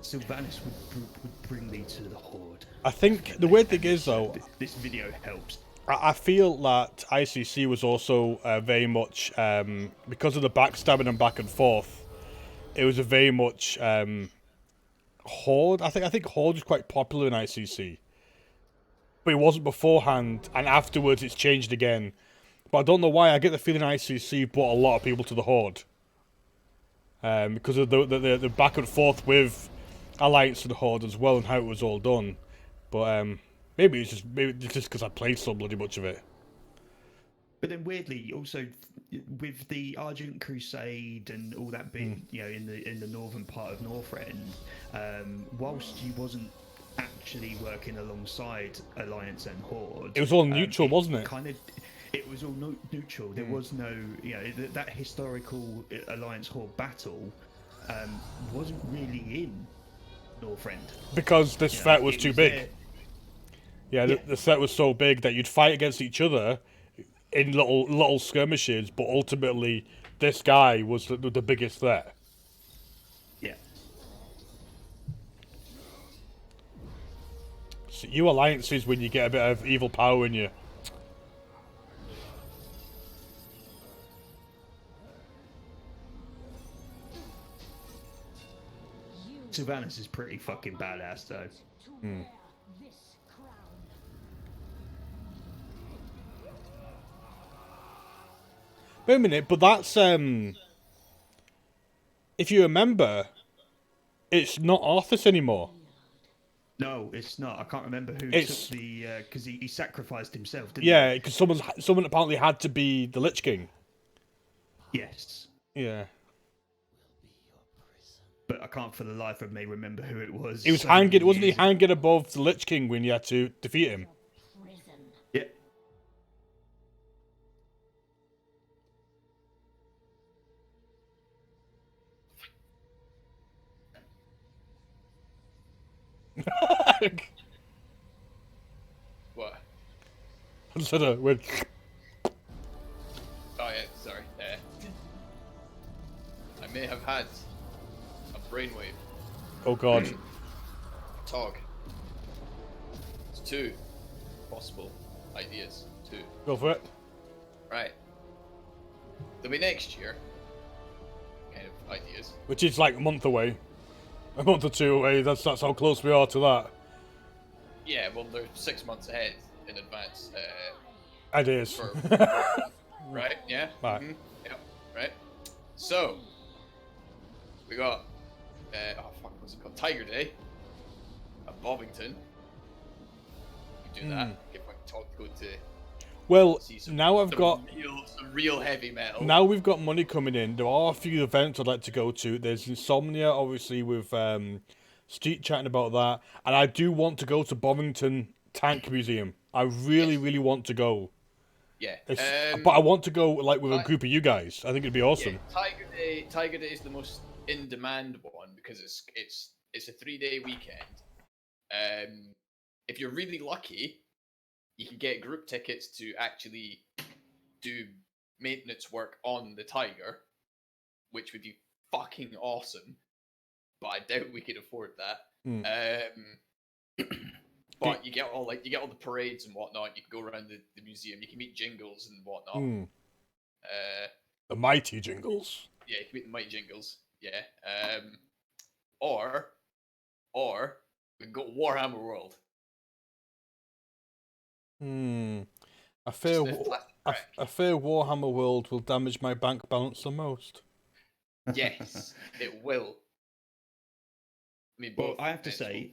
Sylvanas would bring me to the Horde. I think the weird thing is, though, this video helps. I feel that ICC was also very much, because of the backstabbing and back and forth, it was a very much Horde. I think Horde was quite popular in ICC. But it wasn't beforehand, and afterwards it's changed again. But I don't know why, I get the feeling ICC brought a lot of people to the Horde. Because of the back and forth with Alliance and the Horde as well, and how it was all done. But maybe it's just because I played so bloody much of it. But then weirdly, also with the Argent Crusade and all that bit, you know, in the northern part of Northrend, whilst you wasn't actually working alongside Alliance and Horde, it was all neutral, wasn't it? It was all neutral. There was no, you know, that historical Alliance Horde battle wasn't really in Northrend because this threat was too big. Yeah, the threat was so big that you'd fight against each other in little skirmishes, but ultimately this guy was the biggest threat. Yeah. So you alliances when you get a bit of evil power in you. Sylvanas is pretty fucking badass, though. Wait a minute, but that's if you remember, it's not Arthas anymore. No, it's not. I can't remember who took the because he sacrificed himself, didn't he? Yeah, because someone apparently had to be the Lich King. Yes. Yeah. But I can't for the life of me remember who it was. He was hanging, wasn't he hanging above the Lich King when you had to defeat him? Yeah. What? Instead of with. Oh yeah, sorry. I may have had a brainwave. Oh god. TOG. It's two possible ideas. Two. Go for it. Right. There'll be next year. Kind of ideas. Which is like a month away. A month or two away. That's how close we are to that. Yeah, well, they're 6 months ahead in advance. Ideas. Right? Yeah. Right. Yeah. Right. So we got what's it called? Tiger Day at Bovington. We do that. Get my talk to go to. Well, See now I've got some real heavy metal. Now we've got money coming in. There are a few events I'd like to go to. There's Insomnia, obviously, with Street chatting about that, and I do want to go to Bovington Tank Museum. I really want to go. Yeah. But I want to go like with a group of you guys. I think it'd be awesome. Yeah, Tiger Day is the most in demand one because it's a 3-day weekend. If you're really lucky, you can get group tickets to actually do maintenance work on the Tiger, which would be fucking awesome. But I doubt we could afford that. But you get all the parades and whatnot. You can go around the museum. You can meet Jingles and whatnot. The mighty Jingles. Yeah, you can meet the mighty Jingles. Yeah. Or we can go to Warhammer World. I fear Warhammer World will damage my bank balance the most. Yes, it will. I mean, well, I have to say,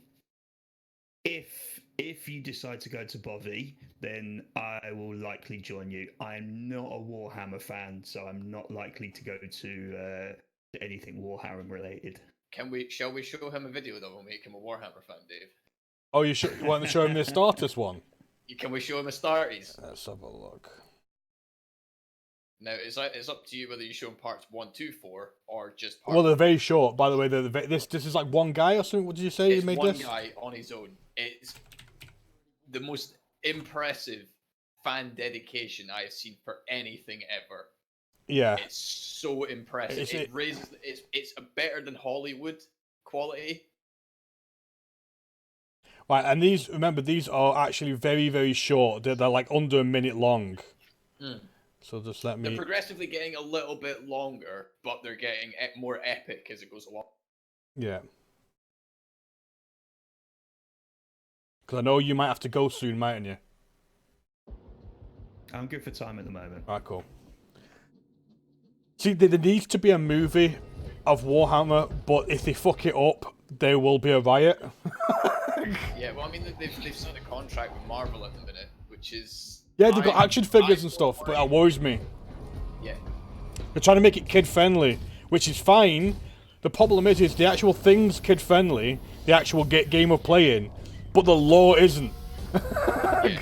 if you decide to go to Bovy, then I will likely join you. I'm not a Warhammer fan, so I'm not likely to go to anything Warhammer related. Shall we show him a video that will make him a Warhammer fan, Dave? Oh, you want to show him the Astartes one? Can we show him a Astartes? Let's have a look. Now it's up to you whether you show them parts 1, 2, 4, or just parts. Well, they're very short, by the way. This is like one guy or something. What did you say? It's You made one this? guy on his own. It's the most impressive fan dedication I have seen for anything ever. Yeah. It's so impressive. It's better than Hollywood quality. Right, and these are actually very, very short. They're like under a minute long. So just let me. They're progressively getting a little bit longer, but they're getting more epic as it goes along. Yeah. Because I know you might have to go soon, mightn't you? I'm good for time at the moment. Right, cool. See, there needs to be a movie of Warhammer, but if they fuck it up, there will be a riot. Yeah, well, I mean, they've signed a contract with Marvel at the minute, which is... Yeah, they've got action figures and stuff, but that worries me. Yeah. They're trying to make it kid-friendly, which is fine. The problem is the actual thing's kid-friendly, the actual game of playing, but the lore isn't. Yeah.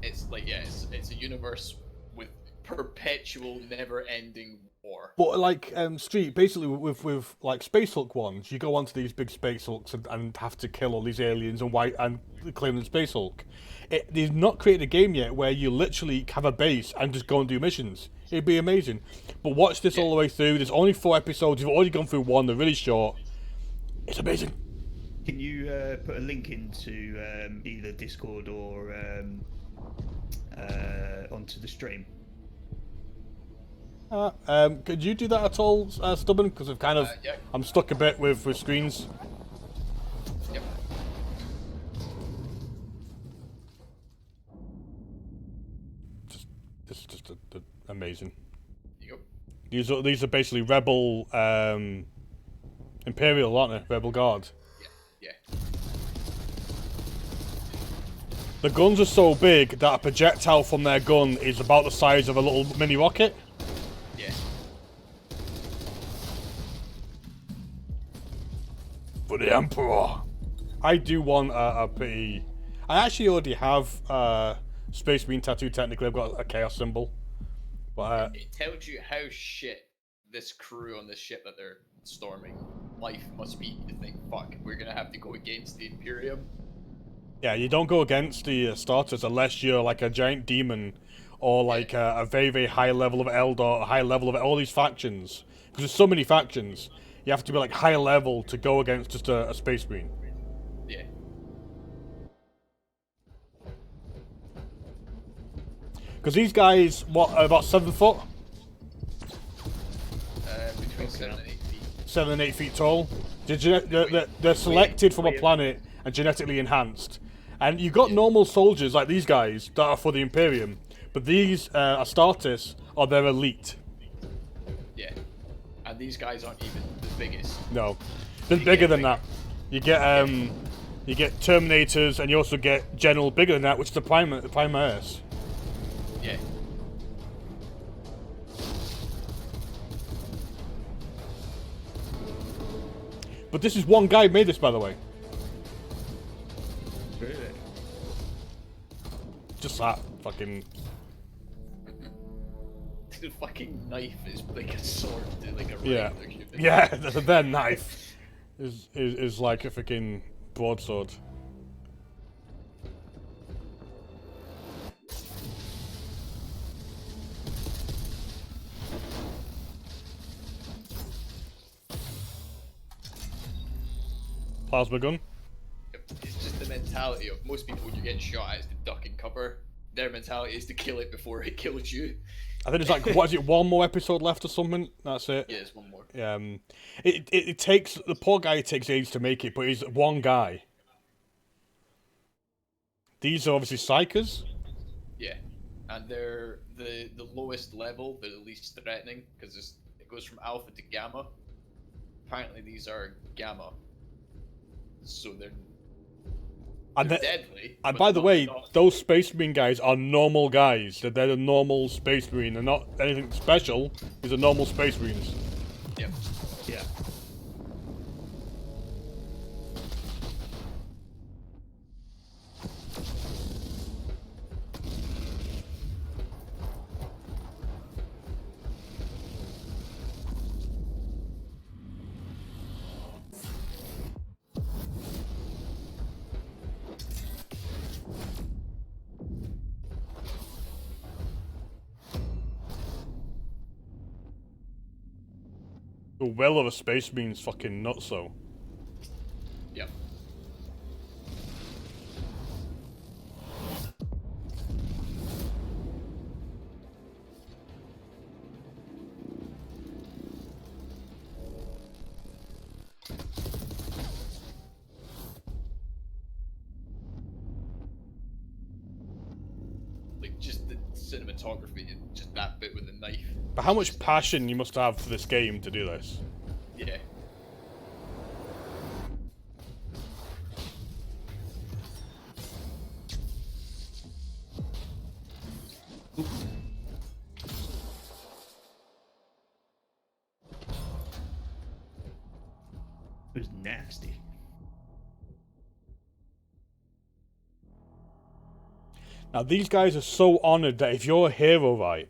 It's like, yeah, it's a universe with perpetual, never-ending war. But like Street, basically with like Space Hulk ones, you go onto these big Space Hulks and have to kill all these aliens and claim them Space Hulk. They've not created a game yet where you literally have a base and just go and do missions. It'd be amazing. But watch this all the way through. There's only 4 episodes. You've already gone through 1. They're really short. It's amazing. Can you put a link into either Discord or onto the stream? Could you do that at all, Stubborn? Because I've kind of I'm stuck a bit with screens. Yep. This is just amazing. Yep. These are basically Rebel Imperial, aren't they? Rebel Guard. Yeah. The guns are so big that a projectile from their gun is about the size of a little mini rocket. Yeah. For the Emperor. I do want a pretty... I actually already have Space Marine tattoo. Technically, I've got a chaos symbol. But it tells you how shit this crew on this ship that they're storming life must be to think, fuck, we're gonna have to go against the Imperium. yeah, you don't go against the starters unless you're like a giant demon or like a very, very high level of Eldar, a high level of all these factions. Because there's so many factions, you have to be like high level to go against just a Space Marine. Yeah. Because these guys, what, are about 7 foot? Between 7 and 8 feet. 7 and 8 feet tall. They're selected from a planet and genetically enhanced. And you've got normal soldiers like these guys that are for the Imperium, but these Astartes are their elite. Yeah. And these guys aren't even the biggest. No, they're bigger than that. You get Terminators, and you also get General bigger than that, which is the Primaris. Yeah. But this is one guy who made this, by the way. Really? Just that fucking. The fucking knife is like a sword, like a Yeah, regular human. yeah. Their knife is like a freaking broadsword. Plasma gun. It's just the mentality of most people when you get shot at is to duck and cover. Their mentality is to kill it before it kills you. I think there's like, what is it, 1 more episode left or something? That's it. Yeah, there's 1 more. It takes, the poor guy takes age to make it, but he's one guy. These are obviously Psychers. Yeah, and they're the lowest level, they're the least threatening, because it goes from alpha to gamma. Apparently these are gamma. So they're deadly. And by the way, those Space Marine guys are normal guys. They're a normal Space Marine. They're not anything special. These are normal Space Marines. Yep. Yeah. The will of a space means fucking nutso. Yep. Like, just the cinematography, just that bit with the knife. But how much passion you must have for this game to do this? Yeah. It was nasty. Now these guys are so honoured that if you're a hero, right,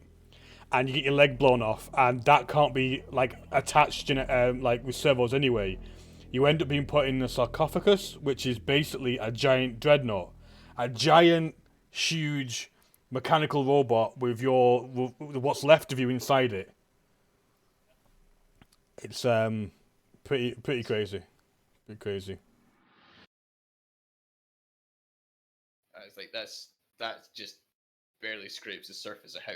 and you get your leg blown off, and that can't be like attached in like with servos anyway, you end up being put in a sarcophagus, which is basically a giant dreadnought, a giant, huge mechanical robot with your what's left of you inside it. It's pretty crazy, pretty crazy. It's like that just barely scrapes the surface of how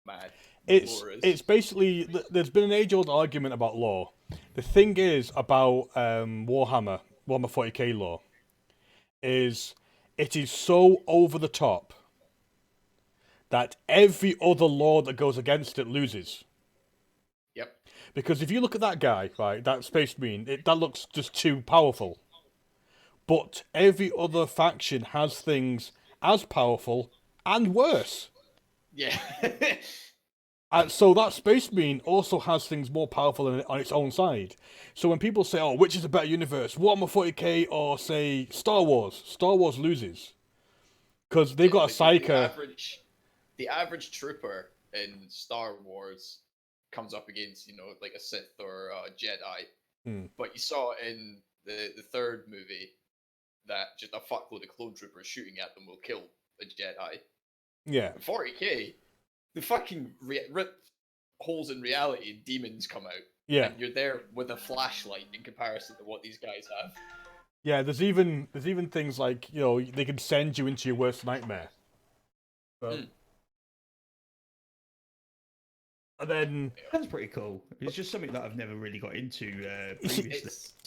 mad It's lore is. it's basically there's been an age-old argument about lore. The thing is about Warhammer 40k lore is it is so over the top that every other lore that goes against it loses. Yep. Because if you look at that guy, right, that Space Marine, that looks just too powerful. But every other faction has things as powerful and worse. Yeah. So that Space Marine also has things more powerful on its own side. So when people say, "Oh, which is a better universe, Warhammer 40k or say Star Wars?" Star Wars loses because they've got a psyker. The average trooper in Star Wars comes up against, like a Sith or a Jedi. But you saw in the third movie that just a fuckload of clone troopers shooting at them will kill a Jedi. Yeah. In 40k, the fucking rip holes in reality and demons come out. Yeah. And you're there with a flashlight in comparison to what these guys have. Yeah, there's even things like, they can send you into your worst nightmare. And then that's pretty cool. It's just something that I've never really got into previously.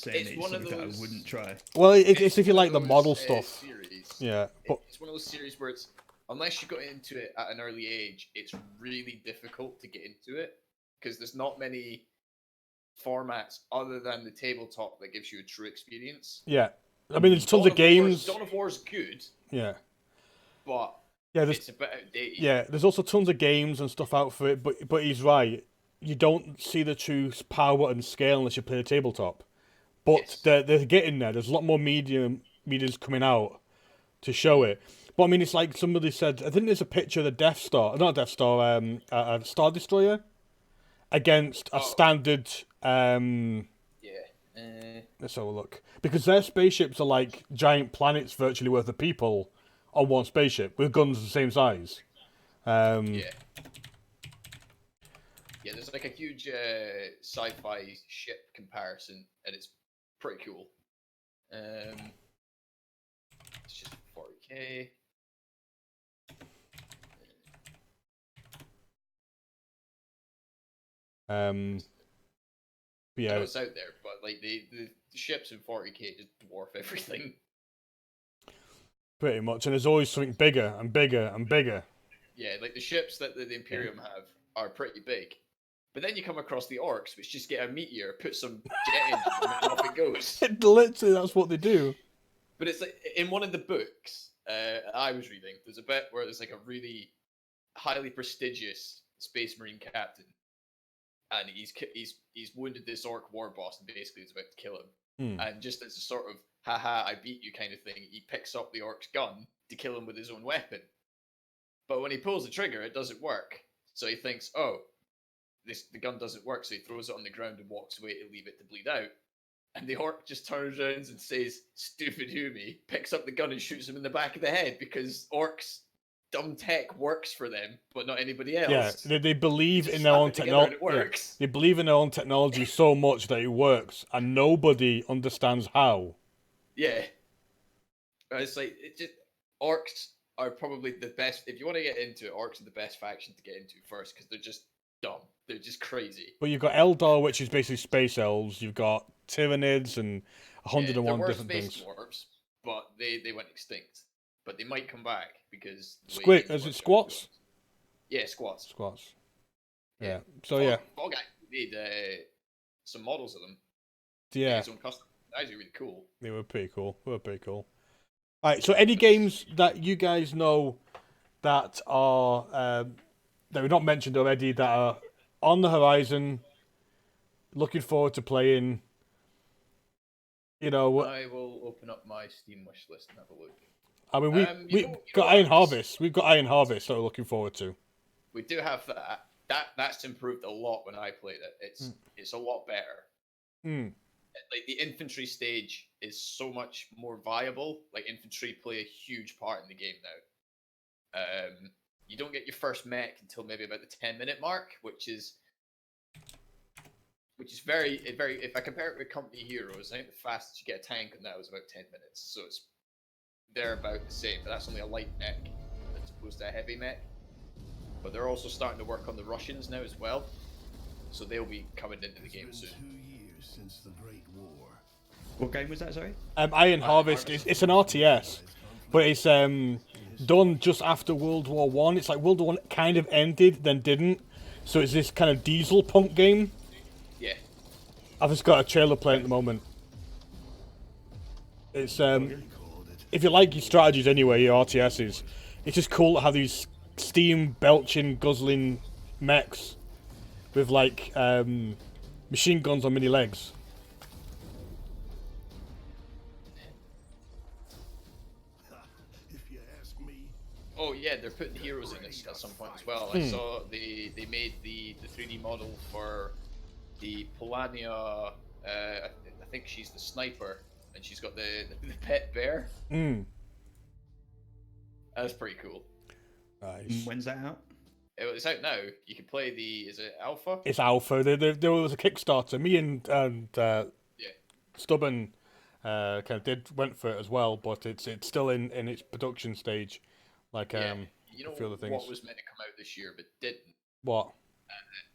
It's one of those that I wouldn't try. Well, it's if you like the model stuff. Series. Yeah, but it's one of those series where it's unless you got into it at an early age, it's really difficult to get into it because there's not many formats other than the tabletop that gives you a true experience. Yeah, I mean, there's tons of games. Dawn of War's good. Yeah, but it's a bit outdated. Yeah, there's also tons of games and stuff out for it, but he's right. You don't see the true power and scale unless you play the tabletop. But they're getting there. There's a lot more medias coming out to show it. But I mean, it's like somebody said. I think there's a picture of the Death Star, not Death Star, a Star Destroyer against a standard. Let's have a look, because their spaceships are like giant planets, virtually worth of people on one spaceship with guns the same size. Yeah, there's like a huge sci-fi ship comparison, and it's pretty cool. It's just 40k. Yeah, it's out there, but like the ships in 40k just dwarf everything. Pretty much, and there's always something bigger and bigger and bigger. Yeah, like the ships that the Imperium have are pretty big. But then you come across the orcs, which just get a meteor, put some jet engine on it, and off it goes. Literally, that's what they do. But it's like, in one of the books I was reading, there's a bit where there's like a really highly prestigious Space Marine captain, and he's wounded this orc war boss and basically is about to kill him. And just as a sort of, haha, I beat you kind of thing, he picks up the orc's gun to kill him with his own weapon. But when he pulls the trigger, it doesn't work. So he thinks, oh, the gun doesn't work, so he throws it on the ground and walks away to leave it to bleed out. And the orc just turns around and says, "Stupid Humi," picks up the gun and shoots him in the back of the head, because orcs dumb tech works for them, but not anybody else. Yeah, they believe Just in their slap own it together and technology. it works. They believe in their own technology so much that it works, and nobody understands how. Yeah. It's like orcs are probably the best. If you want to get into it, orcs are the best faction to get into first because they're just dumb. They're just crazy. But you've got Eldar, which is basically space elves. You've got Tyranids and There 101 were different space things. dwarves, but they went extinct. But they might come back because Is it squats? Yeah, squats. Squats. Yeah. So yeah. Fog made some models of them. Yeah. His own custom. That was really cool. They were pretty cool. All right. So any games that you guys know that are that we've not mentioned already that are on the horizon, looking forward to playing. You know, I will open up my Steam wish list and have a look. I mean, we've you got know Iron Harvest. We've got Iron Harvest that we're looking forward to. We do have that. That's improved a lot when I played it. It's a lot better. Like the infantry stage is so much more viable. Like infantry play a huge part in the game now. You don't get your first mech until maybe about the 10-minute mark, which is very. If I compare it with Company Heroes, I think the fastest you get a tank now is about 10 minutes. So they're about the same, but that's only a light mech as opposed to a heavy mech. But they're also starting to work on the Russians now as well, so they'll be coming into the game soon. 2 years since the Great War. What game was that? Sorry. Iron Harvest. It's an RTS, but it's done just after World War One. It's like World War One kind of ended, then didn't. So it's this kind of diesel punk game. Yeah. I've just got a trailer playing at the moment. It's if you like your strategies anyway, your RTSs, it's just cool to have these steam belching, guzzling mechs with like machine guns on mini legs. If you ask me. Oh yeah, they're putting heroes in this at some point as well. I saw they made the 3D model for the Polania. I think she's the sniper, and she's got the pet bear. That's pretty cool. Nice. When's that out? It's out now. You can play the. Is it alpha? It's alpha. There was a Kickstarter. Me and Stubborn kind of went for it as well, but it's still in its production stage. Like you know a few other things. what was meant to come out this year but didn't? What?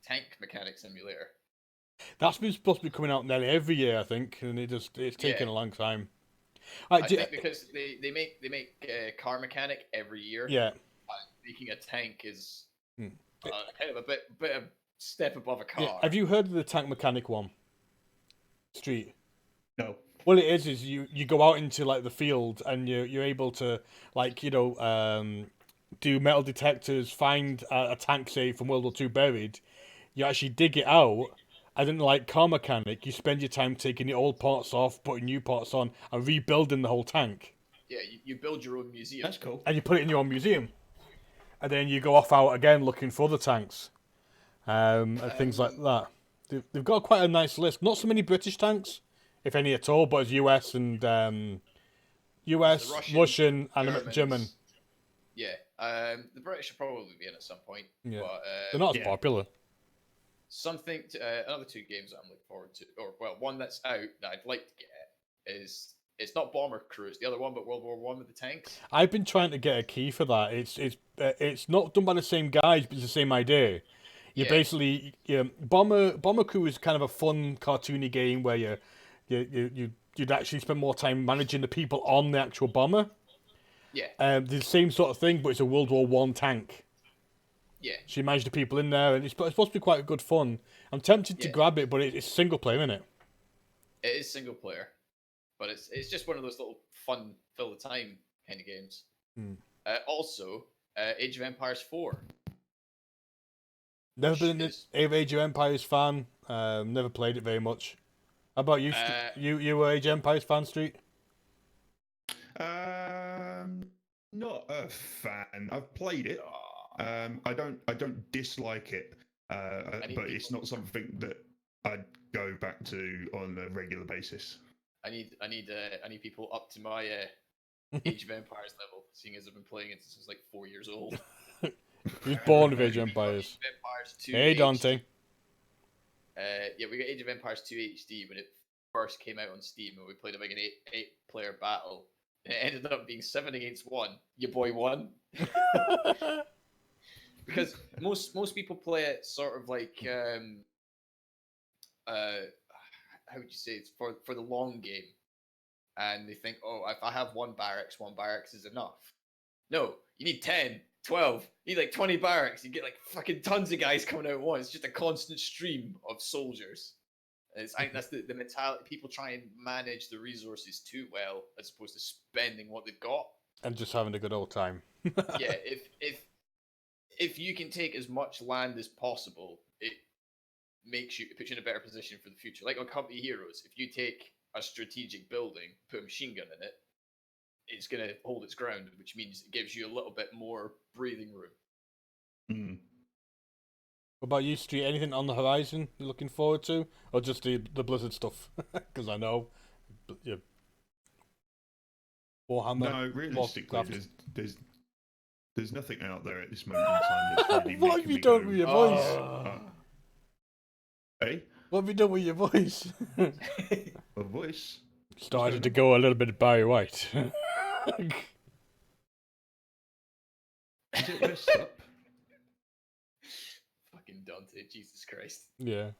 Tank Mechanic Simulator. That's been supposed to be coming out nearly every year, I think, and it's taken a long time. I think because they make car mechanic every year. Yeah. Making a tank is kind of a bit of step above a car. Yeah. Have you heard of the Tank Mechanic one? Street. No. Well, it is you go out into like the field and you're able to like do metal detectors, find a tank safe from World War II buried. You actually dig it out, and then like car mechanic, you spend your time taking the old parts off, putting new parts on, and rebuilding the whole tank. Yeah, you build your own museum. That's cool. And you put it in your own museum, and then you go off out again looking for other tanks, and things like that. They've got quite a nice list. Not so many British tanks, if any at all, but it's US and US, Russian, and German. Yeah, the British should probably be in at some point. Yeah, but, they're not as popular. Something another two games that I'm looking forward to, or well, one that's out that I'd like to get is it's not Bomber Crew, it's the other one, but World War One with the tanks. I've been trying to get a key for that. It's not done by the same guys, but it's the same idea. Basically Bomber Crew is kind of a fun cartoony game where you'd actually spend more time managing the people on the actual bomber. Yeah. The same sort of thing, but it's a World War One tank. Yeah. So you manage the people in there, and it's supposed to be quite good fun. I'm tempted to grab it, but it's single player, isn't it? It is single player, but it's just one of those little fun, fill the time kind of games. Also, Age of Empires 4. Never been an Age of Empires fan. Never played it very much. How about you? You were Age of Empires fan, Street? Not a fan. I've played it. I don't dislike it, but it's not something that I'd go back to on a regular basis. I need people up to my Age of Empires level. seeing as I've been playing it since I was like 4 years old. He was born with Age of We got Empires. Age of Empires 2 Hey, Dante. HD. Yeah, we got Age of Empires 2 HD when it first came out on Steam, and we played like an eight-player battle. And it ended up being 7 against 1. Your boy won. Because most people play it sort of like how would you say it's for the long game, and they think, oh, if I have one barracks is enough. No, you need 10, 12, you need like 20 barracks. You get like fucking tons of guys coming out at once. It's just a constant stream of soldiers. And I think that's the mentality. People try and manage the resources too well as opposed to spending what they've got. And just having a good old time. Yeah, if you can take as much land as possible, it puts you in a better position for the future. Like on Company Heroes, if you take a strategic building, put a machine gun in it, it's going to hold its ground, which means it gives you a little bit more breathing room. Mm. What about you, Street? Anything on the horizon you're looking forward to? Or just the Blizzard stuff? Because I know... Yeah. Warhammer. No, realistically, Warcraft. there's nothing out there at this moment in time that's really What have making you me done go, with your voice? Hey, What have you done with your voice? a voice. Started to go a little bit Barry White. Is it messed up? Fucking Dante, Jesus Christ. Yeah.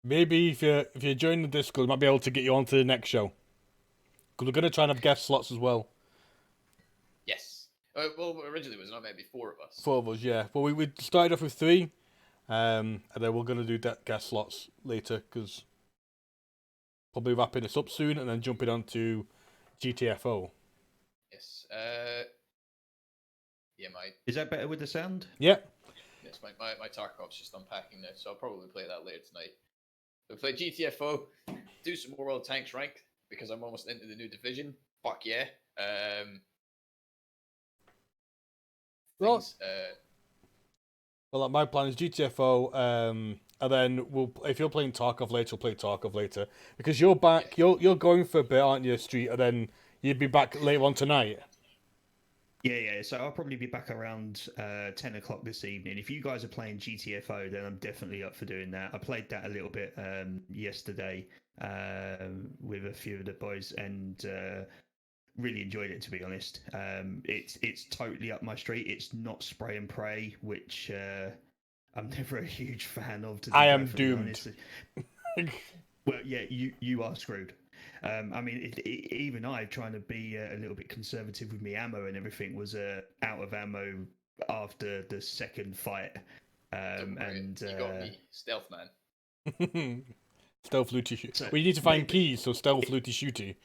Maybe if you join the Discord, I might be able to get you onto the next show. Because we're going to try and have guest slots as well. Yes. Well, originally it was not maybe 4 of us. 4 of us, yeah. Well, we started off with 3. And then we're going to do guest slots later. Because probably wrapping this up soon and then jumping on to GTFO. Yes. Yeah, Is that better with the sound? Yeah. Yes, my Tarkov's just unpacking now, so I'll probably play that later tonight. We'll play GTFO, do some more World Tanks ranked, because I'm almost into the new division. Fuck yeah. Well, Things, well, my plan is GTFO, and then if you're playing Tarkov later, we'll play Tarkov later. Because you're back, you're going for a bit, aren't you, Street? And then you'd be back later on tonight. Yeah. So I'll probably be back around 10 o'clock this evening. If you guys are playing GTFO, then I'm definitely up for doing that. I played that a little bit yesterday with a few of the boys and really enjoyed it, to be honest. It's totally up my street. It's not spray and pray, which I'm never a huge fan of. To be I am perfectly doomed. honest. Well, yeah, you are screwed. I mean, even I, trying to be a little bit conservative with my ammo and everything, was out of ammo after the second fight. And you got me, stealth man. Stealth looty shoot. So We need to find maybe- keys, so stealth looty shooty.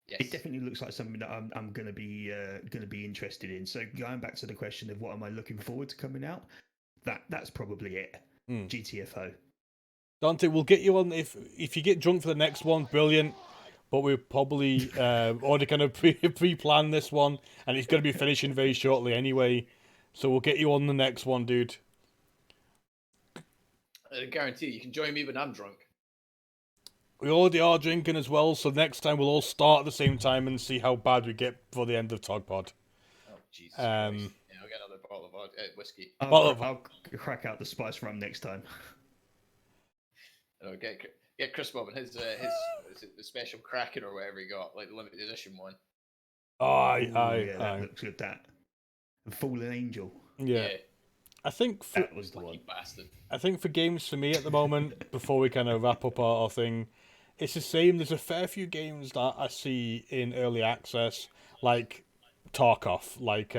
Yes. It definitely looks like something that I'm going to be interested in. So going back to the question of what am I looking forward to coming out, that's probably it. GTFO. Dante, we'll get you on if you get drunk for the next one, brilliant. But we're probably already kind of pre-planned this one, and it's going to be finishing very shortly anyway. So we'll get you on the next one, dude. I guarantee you can join me when I'm drunk. We already are drinking as well, so next time we'll all start at the same time and see how bad we get before the end of TOGPOD. Oh, Jesus Christ. Yeah, I'll get another bottle of whiskey. I'll crack out the spice rum next time. And I'll get Chris Bob and his is it the special Kraken or whatever he got, like the limited edition one. That looks good. That Fallen Angel. Yeah. I think That was the one. Lucky bastard. I think for games for me at the moment, before we kind of wrap up our thing, it's the same. There's a fair few games that I see in early access, like Tarkov, like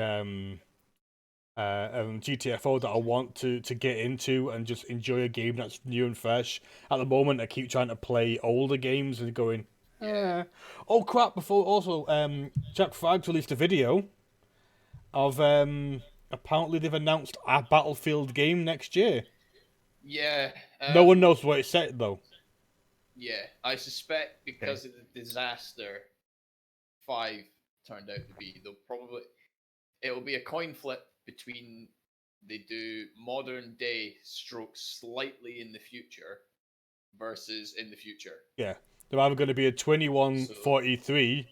GTFO, that I want to get into and just enjoy a game that's new and fresh. At the moment, I keep trying to play older games and going, oh crap! Before also, Jack Frags released a video of apparently they've announced a Battlefield game next year. Yeah. No one knows what it's set though. Yeah, I suspect because of the disaster 5 turned out to be, it'll be a coin flip between they do modern day stroke slightly in the future versus in the future. Yeah, they're either going to be a 2143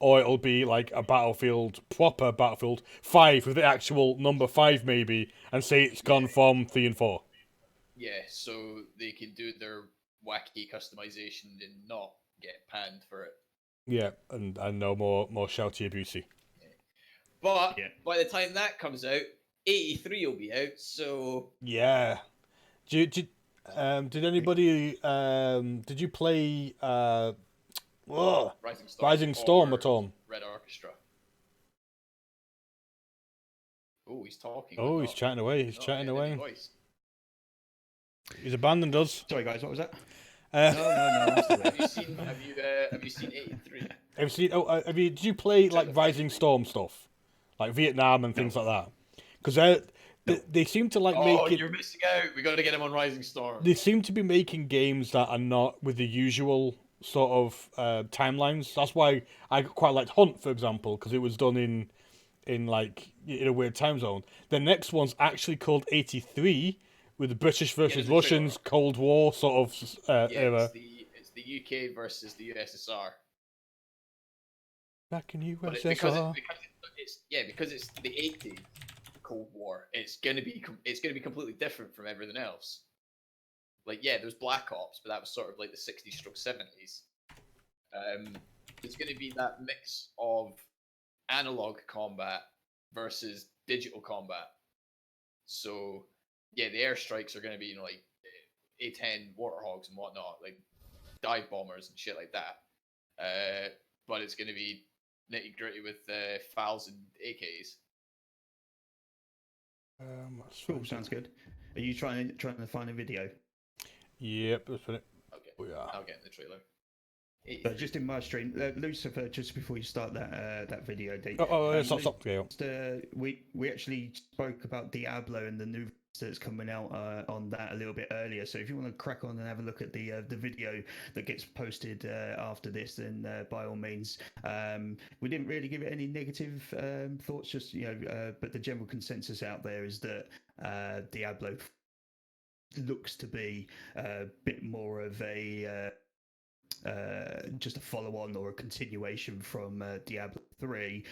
or it'll be like a proper Battlefield 5 with the actual number 5 maybe, and say it's gone from 3 and 4. Yeah, so they can do their wacky customization and not get panned for it. Yeah, and no more shouty abusey. But by the time that comes out, 83 will be out, so... Yeah. Did anybody... did you play... Rising Storm at all? Red Orchestra. Oh, he's talking. Oh, he's chatting away. He's chatting away. Voice. He's abandoned us. Sorry, guys. What was that? No. Have you seen 83? Did you play like Rising Storm stuff, like Vietnam and things like that? Because they seem to like make it. You're missing out. We got to get him on Rising Storm. They seem to be making games that are not with the usual sort of timelines. That's why I quite liked Hunt, for example, because it was done in a weird time zone. The next one's actually called 83. With the British versus Russians, Cold War sort of era. It's the UK versus the USSR. Back in USSR. Because it's the 80s Cold War. It's gonna be completely different from everything else. Like there's Black Ops, but that was sort of like the 60s/70s. It's gonna be that mix of analog combat versus digital combat. So. Yeah, the airstrikes are going to be, like A-10 Warthogs and whatnot, like dive bombers and shit like that. But it's going to be nitty gritty with FALs and AKs. Cool, sounds good. Are you trying to find a video? Yep, let's put it. Okay, oh, yeah. I'll get in the trailer. Just in my stream, Lucifer. Just before you start that video, Dave. Stop. We actually spoke about Diablo and the new that's coming out on that a little bit earlier. So if you want to crack on and have a look at the video that gets posted after this, then by all means. We didn't really give it any negative thoughts, just but the general consensus out there is that Diablo looks to be a bit more of a just a follow-on or a continuation from Diablo 3,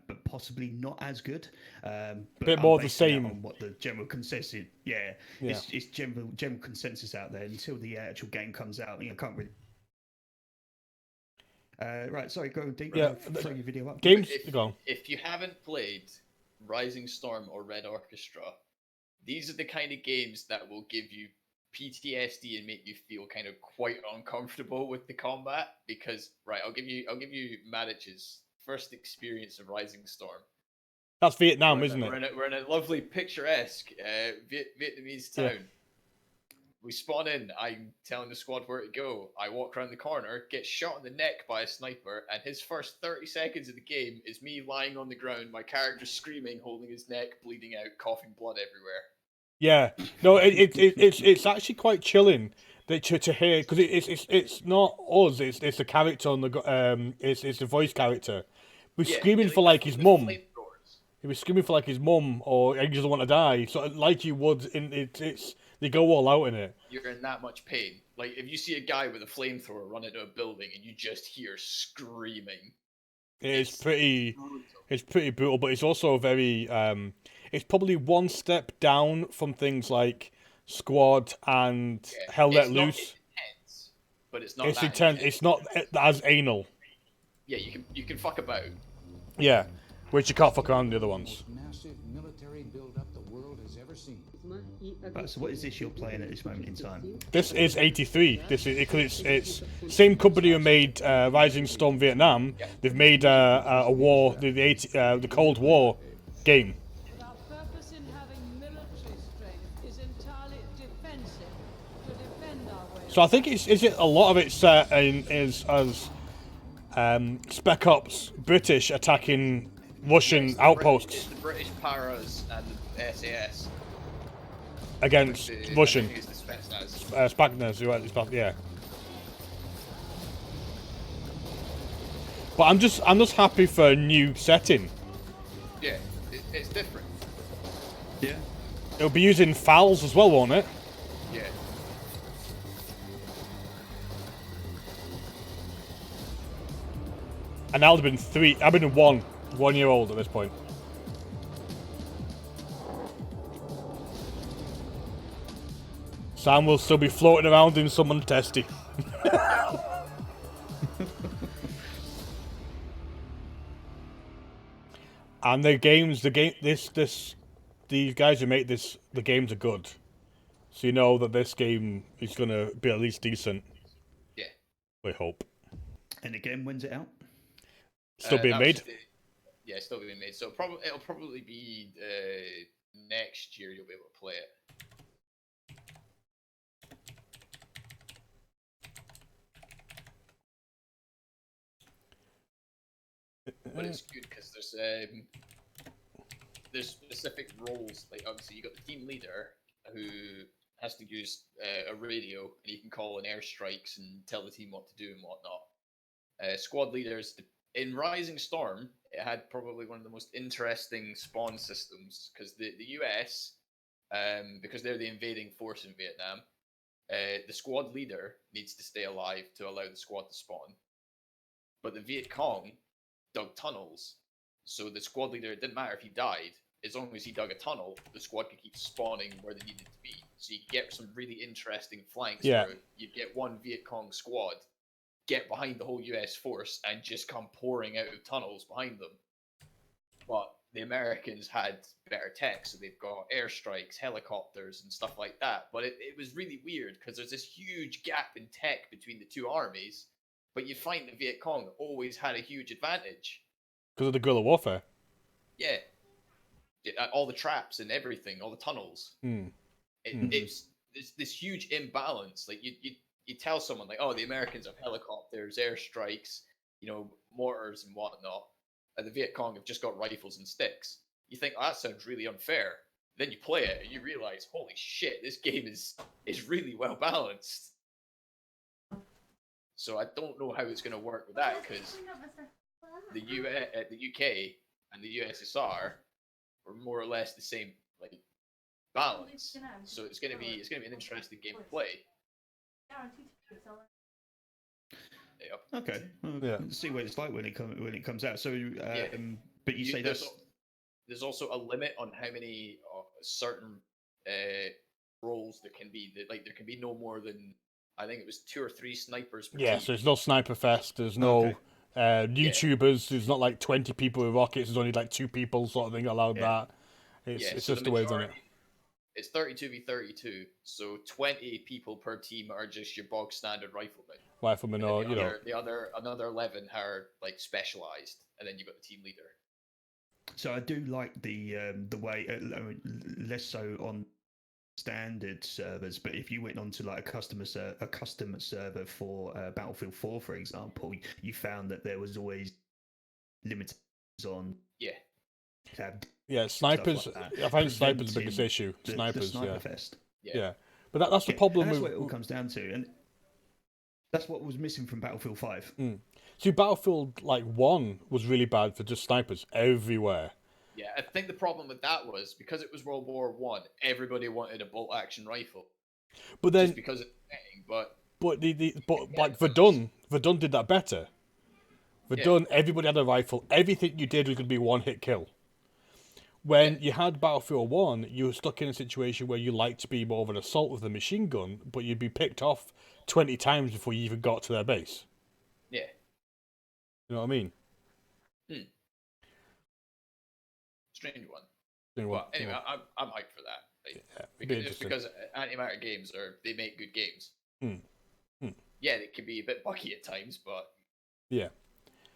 but possibly not as good. A bit more the same. On what the general consensus, it's general consensus out there until the actual game comes out. Can't really. Right, sorry, go deep. Yeah, throw your video up. Games. If you haven't played Rising Storm or Red Orchestra, these are the kind of games that will give you PTSD and make you feel kind of quite uncomfortable with the combat, because I'll give you Madic's first experience of Rising Storm. That's Vietnam, isn't it? We're in a lovely picturesque Vietnamese town. Yeah. We spawn in. I'm telling the squad where to go. I walk around the corner, get shot in the neck by a sniper, and his first 30 seconds of the game is me lying on the ground, my character screaming, holding his neck, bleeding out, coughing blood everywhere. Yeah, no, it's actually quite chilling to hear, because it's not us, it's the character on the it's the voice character. We're screaming for like his mum. He was screaming for like his mum, or he doesn't want to die. So like you would they go all out in it. You're in that much pain. Like if you see a guy with a flamethrower run into a building and you just hear screaming. It's pretty brutal, but it's also very it's probably one step down from things like Squad and Hell Let Loose. It's intense, but it's not. It's intense. It's not as anal. Yeah, you can fuck about. Yeah, which you can't fuck around the other ones. Massive military build-up the world has ever seen. So what is this you're playing at this moment in time? This is 83. This is because it's same company who made Rising Storm Vietnam. They've made a war, the Cold War game. Our purpose in having military strength is entirely defensive, to defend our way. So I think is it a lot of it's set as Spec Ops British attacking Russian outposts. It's the British paras and the SAS. Against Russian. Spetsnaz. Yeah. But I'm just happy for a new setting. Yeah, it's different. Yeah. It'll be using FALs as well, won't it? Yeah. And I've been 3. I've been 1 year old at this point. Sam will still be floating around in someone's testy. And these guys who make this, the games are good. So you know that this game is gonna be at least decent. Yeah. We hope. And again, when's it out? Still being made. Yeah, still being made. So it'll probably be next year you'll be able to play it. But it's good because there's specific roles. Like obviously you got the team leader who has to use a radio and he can call in airstrikes and tell the team what to do and whatnot. Squad leaders in Rising Storm, it had probably one of the most interesting spawn systems because the US, because they're the invading force in Vietnam, the squad leader needs to stay alive to allow the squad to spawn. But the Viet Cong dug tunnels, so the squad leader, it didn't matter if he died, as long as he dug a tunnel, the squad could keep spawning where they needed to be. So you get some really interesting flanks where you get one Viet Cong squad, get behind the whole US force, and just come pouring out of tunnels behind them. But the Americans had better tech, so they've got airstrikes, helicopters, and stuff like that. But it was really weird, because there's this huge gap in tech between the two armies, but you find the Viet Cong always had a huge advantage. Because of the guerrilla warfare? Yeah. All the traps and everything, all the tunnels. It's this huge imbalance. Like, you tell someone, like, oh, the Americans have helicopters, airstrikes, mortars and whatnot, and the Viet Cong have just got rifles and sticks. You think, oh, that sounds really unfair. Then you play it and you realize, holy shit, this game is really well balanced. So I don't know how it's going to work with that, because the UK and the USSR were more or less the same balance. So it's going to be an interesting game to play. Yep. Okay. Yeah. Let's see what it's like when it comes out. So, but you say there's also a limit on how many certain roles there can be. There can be no more than, I think it was 2 or 3 snipers per team. So there's no sniper fest. There's no YouTubers. There's not like 20 people with rockets. There's only like 2 people sort of thing allowed that. It's just the way, isn't it? It's 32v32, so 20 people per team are just your bog standard riflemen. Riflemen, or another 11 are like specialized, and then you've got the team leader. So I do like the way, less so on standard servers, but if you went onto like a custom server for Battlefield 4, for example, you found that there was always limits on snipers. Like I find snipers the biggest issue. Snipers, the sniper fest. Yeah, but that's the problem. And that's what it all comes down to, and that's what was missing from Battlefield 5. See, Battlefield 1 was really bad for just snipers everywhere. Yeah, I think the problem with that was because it was World War One, everybody wanted a bolt action rifle. But then, just because it's thing, but like Verdun did that better. Verdun, everybody had a rifle. Everything you did was going to be one-hit kill. When you had Battlefield 1, you were stuck in a situation where you liked to be more of an assault with a machine gun, but you'd be picked off 20 times before you even got to their base. Yeah. You know what I mean? Strange one. Well, anyway, I'm hyped for that. Because antimatter games they make good games. Yeah, it can be a bit bucky at times, but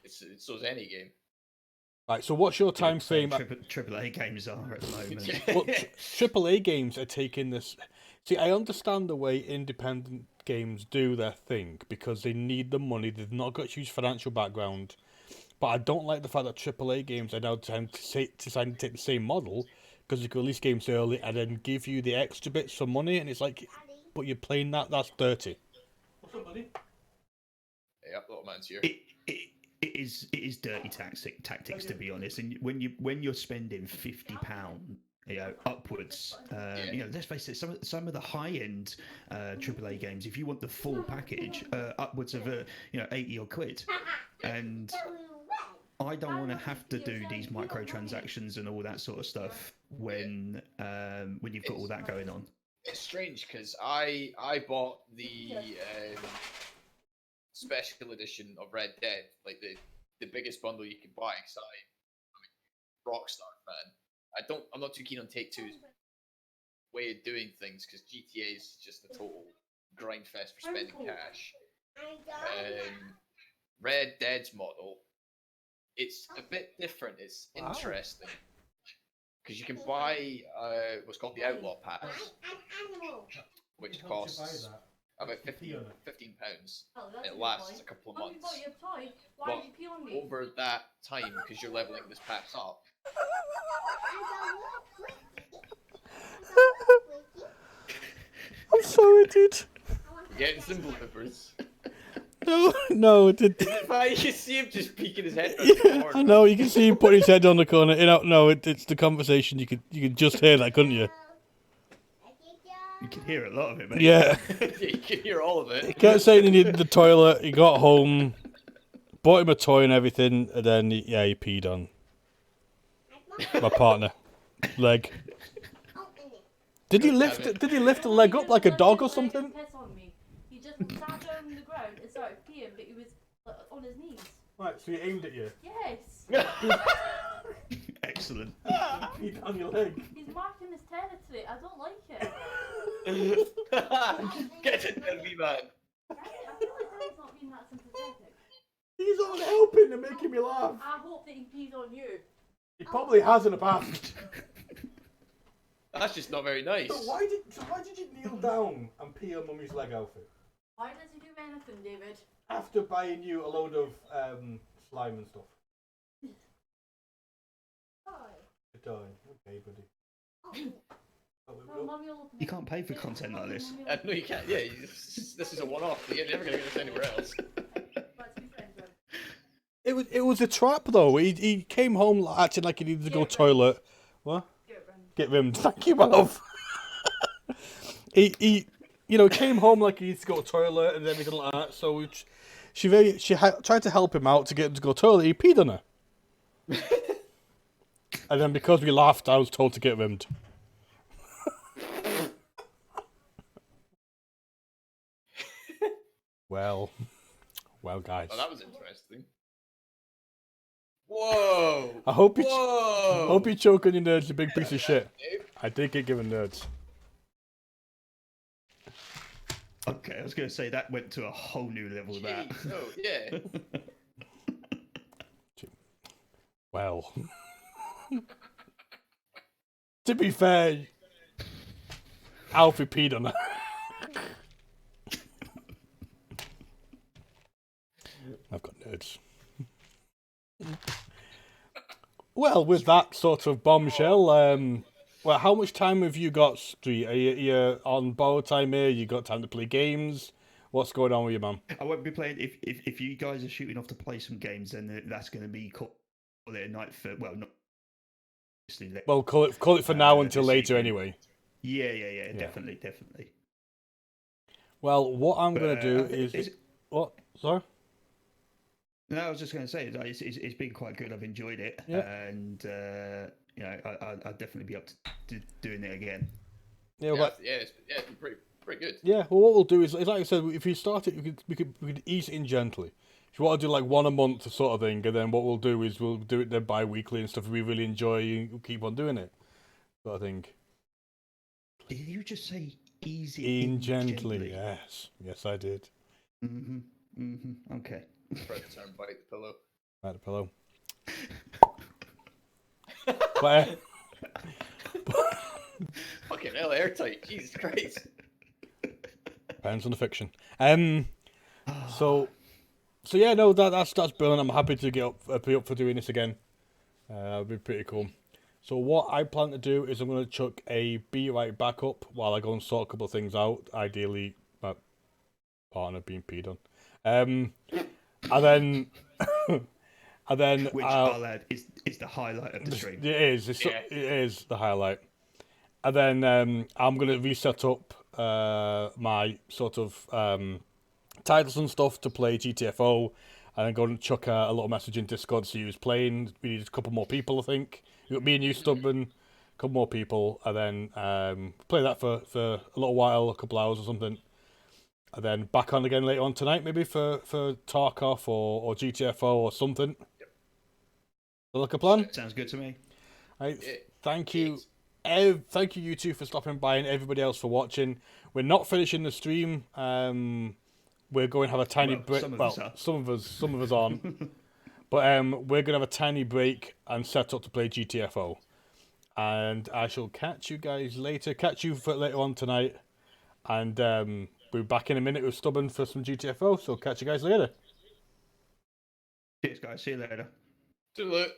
it's so's any game. Right, so what's your time frame? AAA games are at the moment. Well, AAA games are taking this. See, I understand the way independent games do their thing because they need the money. They've not got a huge financial background. But I don't like the fact that AAA games are now deciding to take the same model because you can release games early and then give you the extra bits for money. And it's like, but you're playing that's dirty. What's up, buddy? Yeah, little man's here. It is dirty tactics, to be honest. And when you're spending £50, upwards, let's face it, some of the high end AAA games, if you want the full package, upwards of 80 or quid, and I don't want to have to do these microtransactions and all that sort of stuff when you've got all that going on. It's strange because I bought the special edition of Red Dead, like the biggest bundle you can buy. Because I'm a Rockstar fan. I'm not too keen on Take-Two's way of doing things because GTA is just a total grind fest for spending cash. Red Dead's model, it's a bit different. It's interesting because you can buy what's called the Outlaw Pass, which costs about £15. It lasts a couple of months. But over that time, because you're leveling this pass up, I'm sorry, dude. getting some bloopers. No, it did. You can see him just peeking his head. Yeah, I know. You can see him putting his head on the corner. It's the conversation. You could just hear that, couldn't you? You can hear a lot of it, mate. Yeah. You can hear all of it. He kept saying he needed the toilet. He got home, bought him a toy and everything, and then he peed on my partner leg. Did he lift the leg up like a dog or something? He just sat down on the ground and started peeing, but he was on his knees. Right, so he aimed at you. Yes. Excellent. He peed on your leg. He's marking his territory. I don't like it. Get it, wee man. I feel like Dad's not being that sympathetic. He's on helping and making me laugh. I hope that he pees on you. He probably has in the past. That's just not very nice. So why did you kneel down and pee on Mummy's leg outfit? Why does he do anything, David? After buying you a load of slime and stuff. Hi. Okay, buddy. Well, Mummy will open You can't pay for content like this. No, you can't. Yeah, this is a one-off. You're never going to get this anywhere else. It was a trap though. He came home acting like he needed to go toilet. What? Get rimmed. Thank you, my love. he came home like he needs to go toilet and everything like that. So she tried to help him out to get him to go toilet. He peed on her. And then because we laughed, I was told to get rimmed. Well, guys. Oh, that was interesting. Whoa! I hope you choke on your nerds, you big piece of shit. I did get given nerds. Okay, I was going to say that went to a whole new level of that. Oh, yeah. Well, to be fair, Alfie peed on her. I've got nerds. Well, with that sort of bombshell, well, how much time have you got, Street? Are you on borrowed time here? You got time to play games? What's going on with you, man? I won't be playing. If you guys are shooting off to play some games, then that's going to be call it a night for. Well, not. Well, call it for now until later, anyway. Yeah, definitely. Well, what I'm going to do is what? Sorry. No, I was just going to say it's been quite good. I've enjoyed it, and I'll definitely be up to doing it again. Yeah, it's been pretty good. Yeah, well, what we'll do is like I said, if you start it, we could ease it in gently. If you want to do like one a month sort of thing, and then what we'll do is we'll do it then bi-weekly and stuff. If we really enjoy, you keep on doing it. Sort of thing. Did you just say easy in gently? Yes, I did. Okay. Try to turn bite the pillow. Bite the pillow. But, fucking hell, airtight. Jesus Christ. Depends on the fiction. So yeah, no, that's brilliant. I'm happy to be up for doing this again. It'll be pretty cool. So what I plan to do is I'm going to chuck a be right back up while I go and sort a couple of things out. Ideally, my partner being peed on. And then which I'll add is the highlight of the stream. It is. It is the highlight. And then I'm going to reset up my sort of titles and stuff to play GTFO. and then go and chuck a little message in Discord to see who's playing. We need a couple more people, I think. You got me and you, Stubborn, a couple more people, and then play that for a little while, a couple hours or something. And then back on again later on tonight, maybe for Tarkov or GTFO or something. Yep. Like a plan? Sounds good to me. Right. Thank you. Thank you, you two, for stopping by, and everybody else for watching. We're not finishing the stream. We're going to have a tiny break. Some of us aren't. But we're going to have a tiny break and set up to play GTFO. And I shall catch you guys later. Catch you for later on tonight. And we'll be back in a minute with Stubborn for some GTFO. So catch you guys later. Cheers, guys. See you later. To the